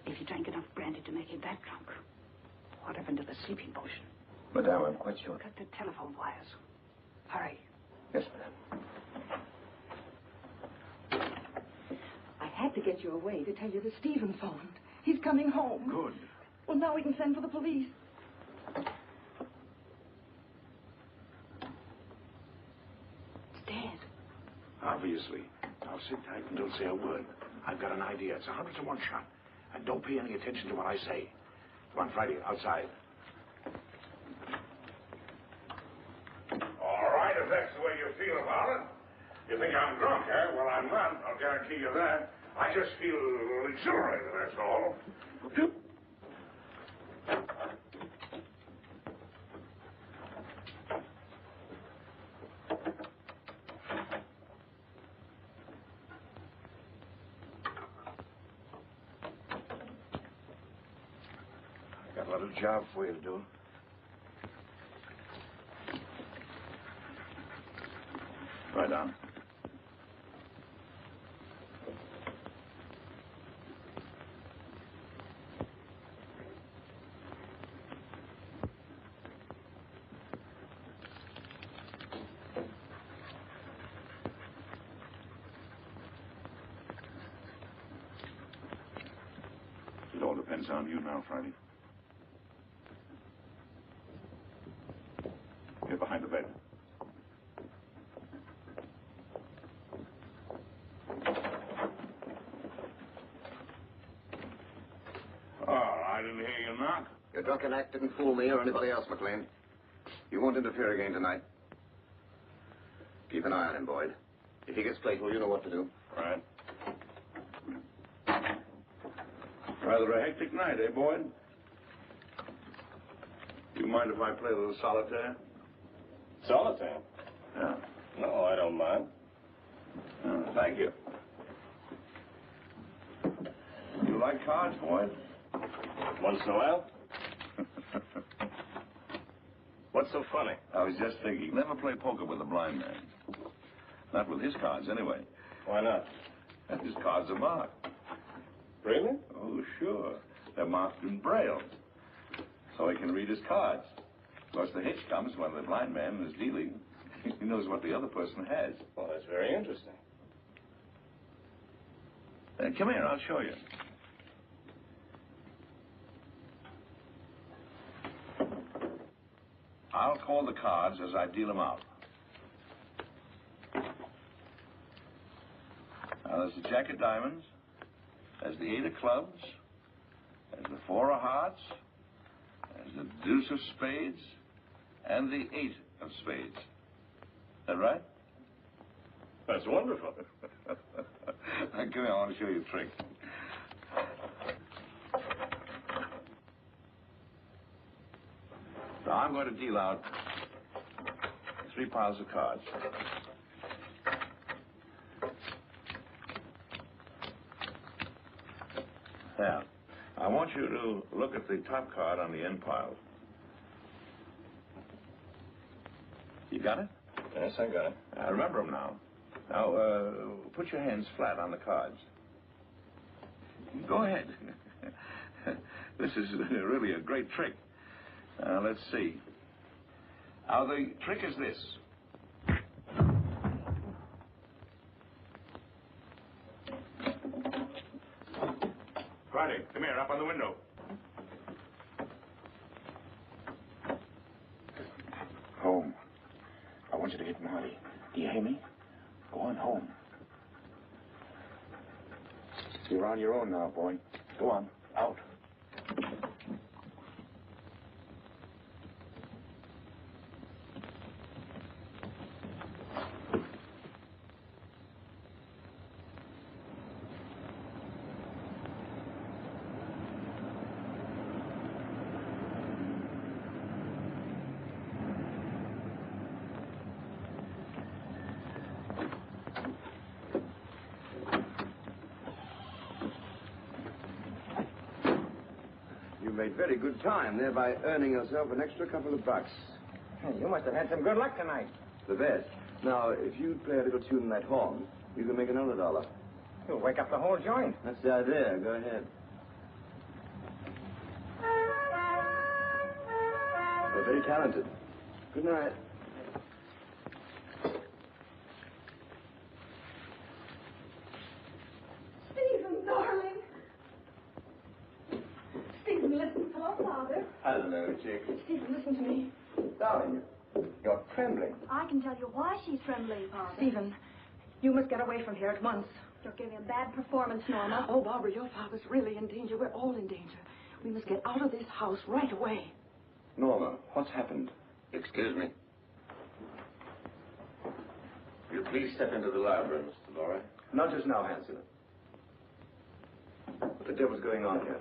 If he drank enough brandy to make him that drunk, what happened to the sleeping potion? Madame, I'm quite sure. Cut the telephone wires. Hurry. Yes, madame. I had to get you away to tell you that Stephen phoned. He's coming home. Good. Well, now we can send for the police. It's dead. Obviously. Now sit tight and don't say a word. I've got an idea. It's 100 to 1 shot. And don't pay any attention to what I say. Come on, Friday, outside. All right, if that's the way you feel about it. You think I'm drunk, eh? Well, I'm not. I'll guarantee you that. I just feel exhilarated, that's all. Got a little job for you to do. Right on. It all depends on you now, Friday. You're behind the bed. Oh, I didn't hear you knock. Your drunken act didn't fool me or anybody else, McLean. You won't interfere again tonight. Keep an eye on him, Boyd. If he gets playful, you know what to do. Right. Rather a hectic night, eh, Boyd? You mind if I play a little solitaire? Solitaire? Yeah. No, I don't mind. Oh, thank you. You like cards, Boyd? Once in a while. What's so funny? I was just thinking, never play poker with a blind man. Not with his cards, anyway. Why not? His cards are marked. Really? Oh, sure. They're marked in Braille. So he can read his cards. Of course, the hitch comes when the blind man is dealing. He knows what the other person has. Well, that's very interesting. Come here, I'll show you. I'll call the cards as I deal them out. Now, there's the Jack of Diamonds, there's the 8 of Clubs, there's the 4 of Hearts, there's the Deuce of Spades, and the 8 of Spades. Is that right? That's wonderful. Come here, I want to show you a trick. So I'm going to deal out 3 piles of cards. Now, I want you to look at the top card on the end pile. You got it? Yes, I got it. Remember them now. Now, put your hands flat on the cards. Go ahead. This is really a great trick. Let's see. Now, the trick is this. Friday, come here, up on the window. Home. I want you to hit Marty. Do you hear me? Go on home. You're on your own now, boy. Go on. Out. You made very good time, thereby earning yourself an extra couple of bucks. Hey, you must have had some good luck tonight. The best. Now, if you play a little tune in that horn, you can make another $1. You'll wake up the whole joint. That's the idea. Go ahead. very talented. Good night. Stephen, darling. Stephen, listen. Hello, Father. Hello, chick. Stephen, listen to me. Darling, you're trembling. I can tell you why she's trembling, Father. Stephen, you must get away from here at once. You're giving a bad performance, Norma. Oh, Barbara, your father's really in danger. We're all in danger. We must get out of this house right away. Norma, what's happened? Excuse me. Will you please step into the library, Mr. Lorry? Not just now, Hanson. What the devil's going on here?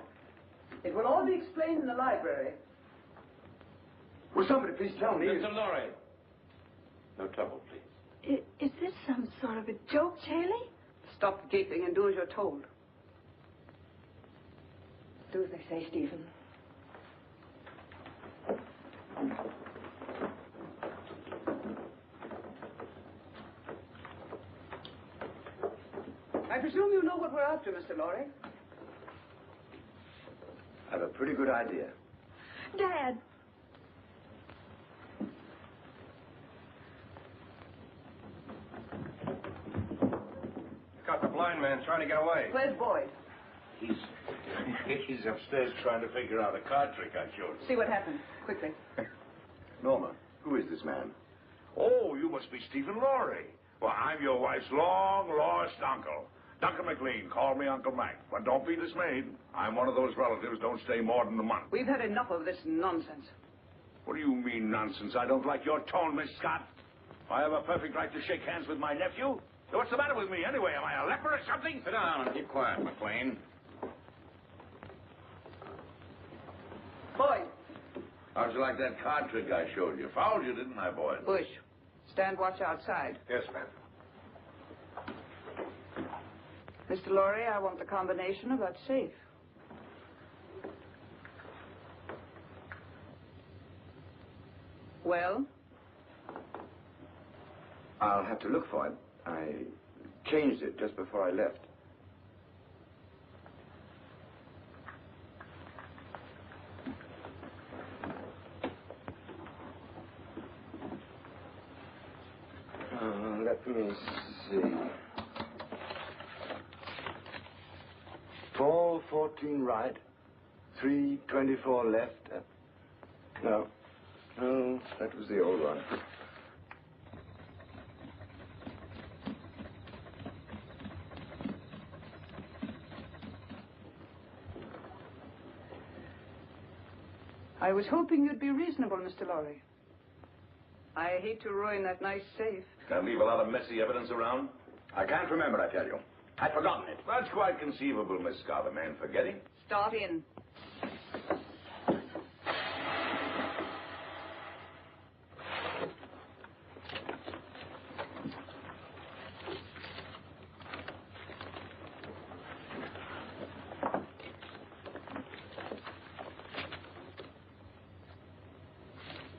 It will all be explained in the library. Will somebody please tell me? Mr. Lorry. No trouble, please. Is this some sort of a joke, Haley? Stop gaping and do as you're told. Do as they say, Stephen. I presume you know what we're after, Mr. Lorry. I have a pretty good idea. Dad. Got the blind man trying to get away. Where's Boyd? He's upstairs trying to figure out a card trick I showed him. See what happened. Quickly. Norma, who is this man? Oh, you must be Stephen Lorry. Well, I'm your wife's long-lost uncle. Duncan McLean. Call me Uncle Mac. But don't be dismayed. I'm one of those relatives don't stay more than a month. We've had enough of this nonsense. What do you mean, nonsense? I don't like your tone, Miss Scott. I have a perfect right to shake hands with my nephew. What's the matter with me, anyway? Am I a leper or something? Sit down and keep quiet, McLean. Boyd. How'd you like that card trick I showed you? Fouled you, didn't I, Boyd? Bush. Stand watch outside. Yes, ma'am. Mr. Lorry, I want the combination of that safe. Well? I'll have to look for it. I changed it just before I left. Let me see. 414 right, 324 left. No, that was the old one. I was hoping you'd be reasonable, Mr. Lorry. I hate to ruin that nice safe. Can I leave a lot of messy evidence around? I can't remember, I tell you. I'd forgotten it. That's quite conceivable, Miss Scott. A man forgetting. Start in.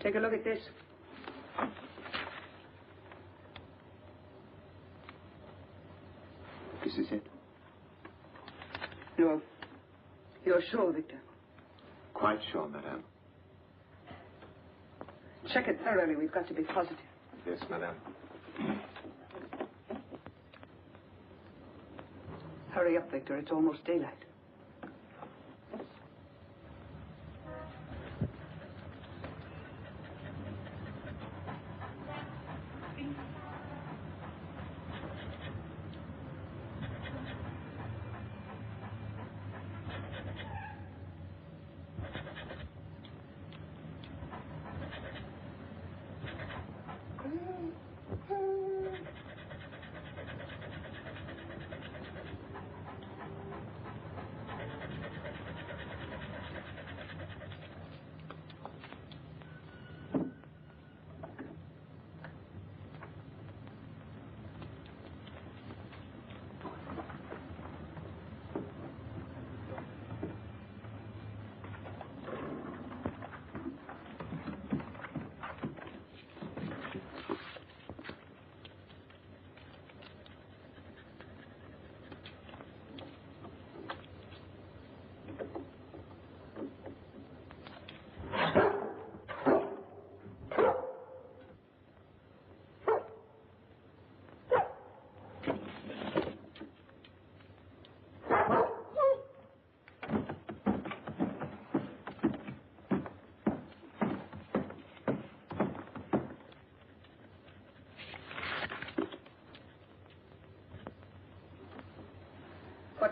Take a look at this. This is it? You're sure, Victor? Quite sure, madame. Check it thoroughly. We've got to be positive. Yes, madame. Hurry up, Victor. It's almost daylight.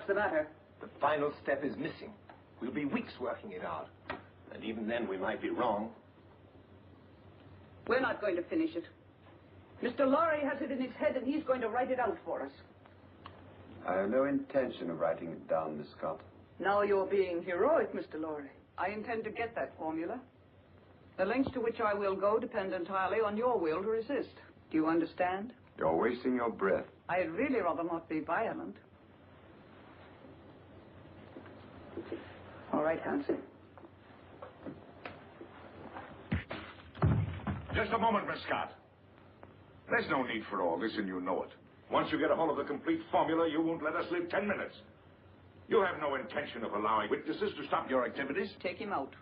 What's the matter? The final step is missing. We'll be weeks working it out. And even then, we might be wrong. We're not going to finish it. Mr. Lorry has it in his head, and he's going to write it out for us. I have no intention of writing it down, Miss Scott. Now you're being heroic, Mr. Lorry. I intend to get that formula. The lengths to which I will go depend entirely on your will to resist. Do you understand? You're wasting your breath. I'd really rather not be violent. All right, Hanson. Just a moment, Miss Scott. There's no need for all this, and you know it. Once you get a hold of the complete formula, you won't let us live 10 minutes. You have no intention of allowing witnesses to stop your activities. Take him out.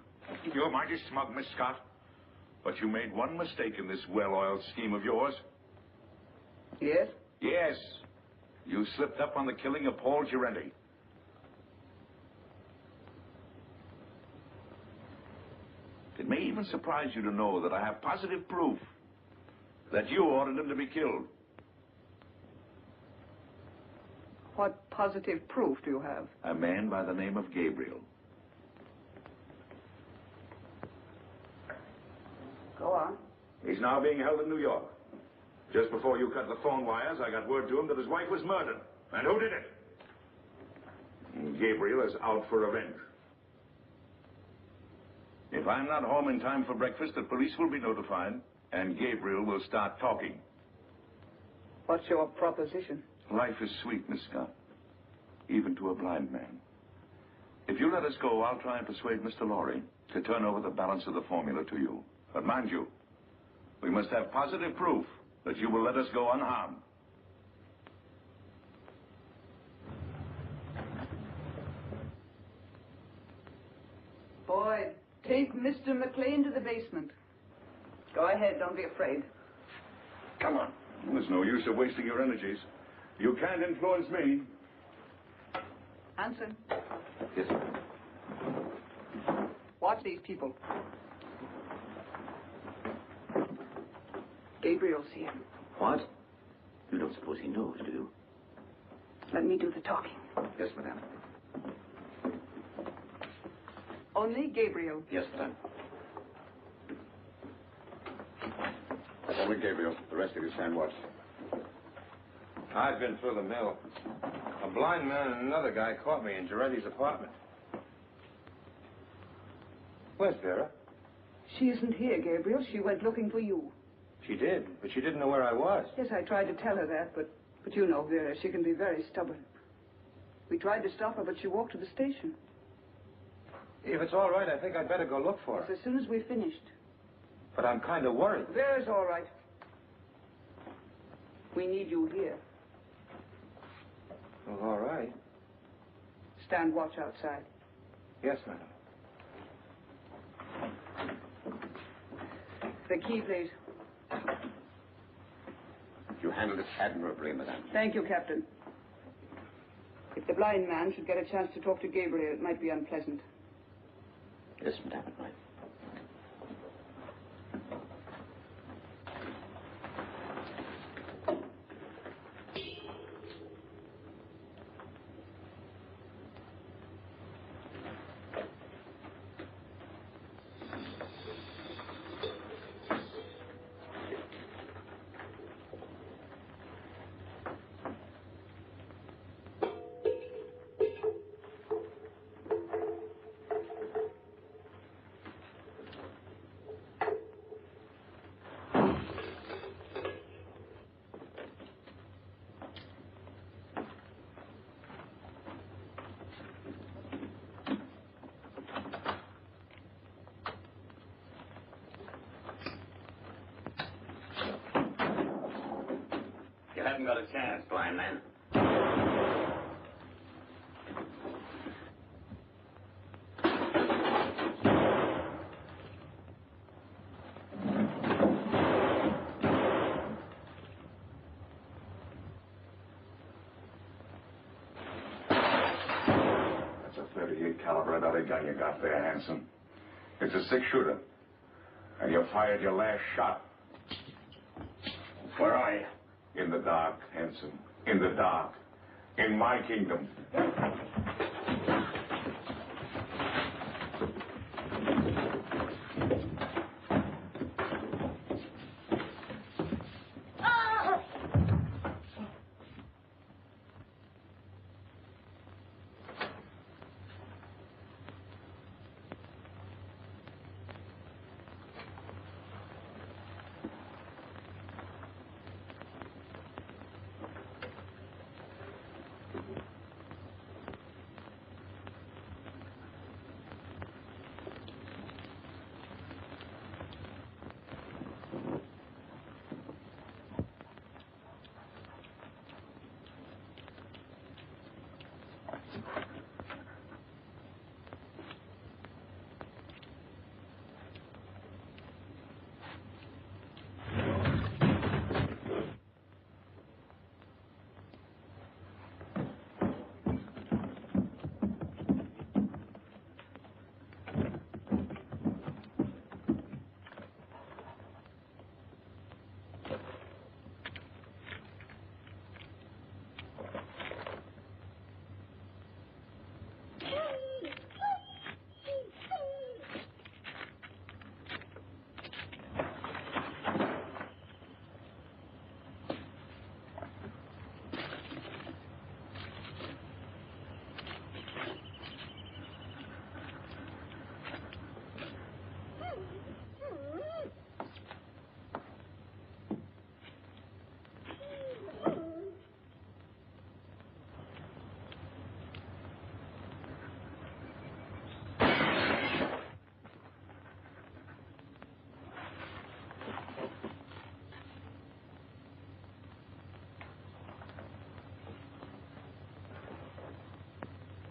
You're mighty smug, Miss Scott. But you made one mistake in this well-oiled scheme of yours. Yes? Yes. You slipped up on the killing of Paul Girenti. It may even surprise you to know that I have positive proof that you ordered him to be killed. What positive proof do you have? A man by the name of Gabriel. Go on. He's now being held in New York. Just before you cut the phone wires, I got word to him that his wife was murdered. And who did it? Gabriel is out for revenge. If I'm not home in time for breakfast, the police will be notified, and Gabriel will start talking. What's your proposition? Life is sweet, Miss Scott, even to a blind man. If you let us go, I'll try and persuade Mr. Lorry to turn over the balance of the formula to you. But mind you, we must have positive proof that you will let us go unharmed. Boyd, take Mr. McLean to the basement. Go ahead, don't be afraid. Come on. There's no use of wasting your energies. You can't influence me. Hanson, Yes, ma'am. watch these people. Gabriel's here. What? You don't suppose he knows, do you? Let me do the talking. Yes, madame. Only Gabriel. Yes, madame. Only Gabriel. The rest of you stand watch. I've been through the mill. A blind man and another guy caught me in Girenti's apartment. Where's Vera? She isn't here, Gabriel. She went looking for you. She did, but she didn't know where I was. Yes, I tried to tell her that, but you know, Vera, she can be very stubborn. We tried to stop her, but she walked to the station. If it's all right, I think I'd better go look for her. Yes, as soon as we finished. But I'm kind of worried. Vera's all right. We need you here. Well, all right. Stand watch outside. Yes, madam. The key, please. You handled it admirably, madame. Thank you, Captain. If the blind man should get a chance to talk to Gabriel, it might be unpleasant. Yes, madame, it might. You haven't got a chance, blind man. That's a .38 caliber Dottie gun you got there, Hanson. It's a six-shooter. And you fired your last shot. Where are you? In the dark, Hanson. In the dark. in my kingdom.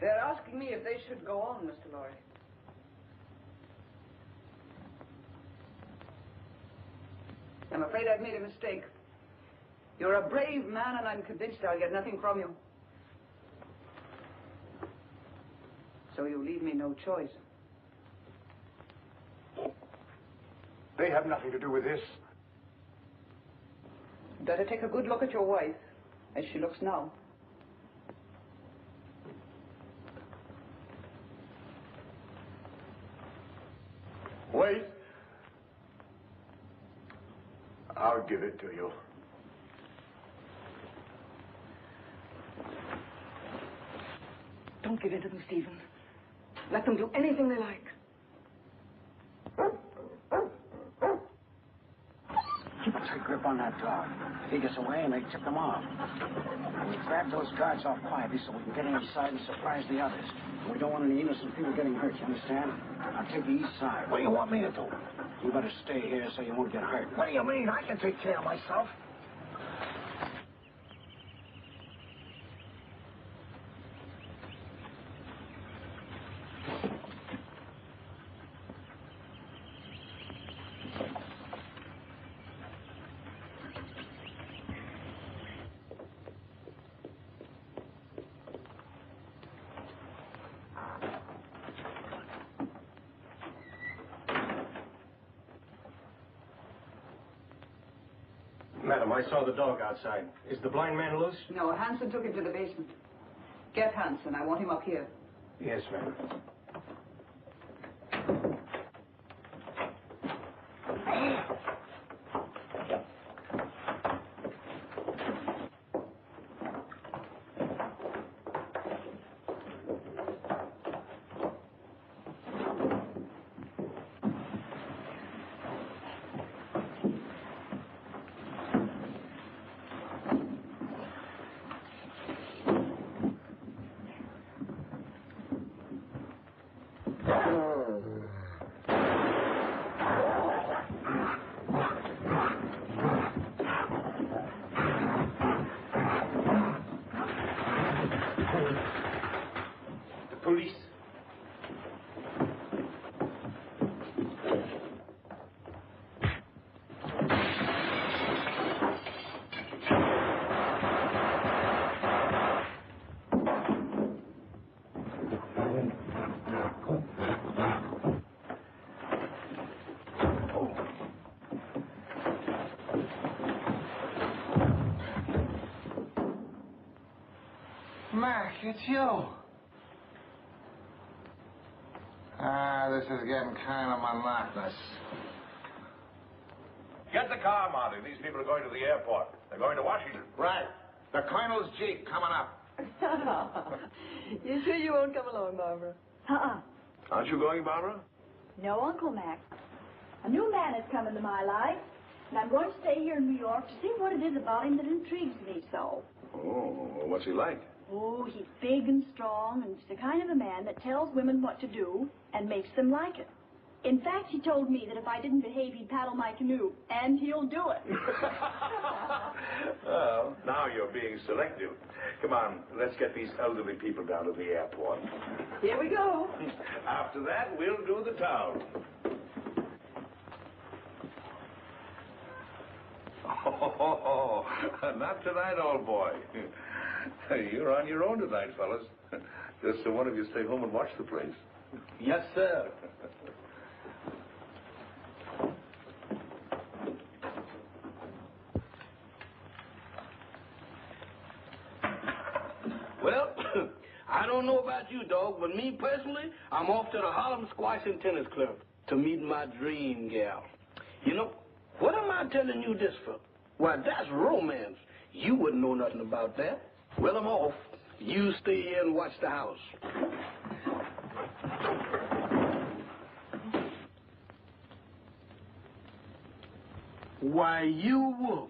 They're asking me if they should go on, Mr. Lorry. I'm afraid I've made a mistake. You're a brave man, and I'm convinced I'll get nothing from you. So you leave me no choice. They have nothing to do with this. Better take a good look at your wife, as she looks now. Wait. I'll give it to you. Don't give in to them, Stephen. Let them do anything they like. Keep a tight grip on that dog. If he gets away, and they tip them off. And we grab those guards off quietly so we can get inside and surprise the others. We don't want any innocent people getting hurt, you understand? I'll take the east side. What do you want me to do? You better stay here so you won't get hurt. What do you mean? I can take care of myself. Madam, I saw the dog outside. Is the blind man loose? No, Hanson took him to the basement. Get Hanson. I want him up here. Yes, madam. Mac, it's you. This is getting kind of monotonous. Get the car, Marty. These people are going to the airport. They're going to Washington. Right. The Colonel's Jeep coming up. You sure you won't come along, Barbara? Aren't you going, Barbara? No, Uncle Mac. A new man has come into my life, and I'm going to stay here in New York to see what it is about him that intrigues me so. Oh, what's he like? Oh, he's big and strong, and he's the kind of a man that tells women what to do and makes them like it. In fact, he told me that if I didn't behave, he'd paddle my canoe, and he'll do it. Well, now you're being selective. Come on, let's get these elderly people down to the airport. Here we go. After that, we'll do the town. Oh, not tonight, old boy. You're on your own tonight, fellas. Just so one of you stay home and watch the place. Yes, sir. Well, I don't know about you, dog, but me personally, I'm off to the Harlem Squash and Tennis Club to meet my dream gal. You know, what am I telling you this for? Why, that's romance. You wouldn't know nothing about that. Well, I'm off. You stay here and watch the house. Why, you wolf.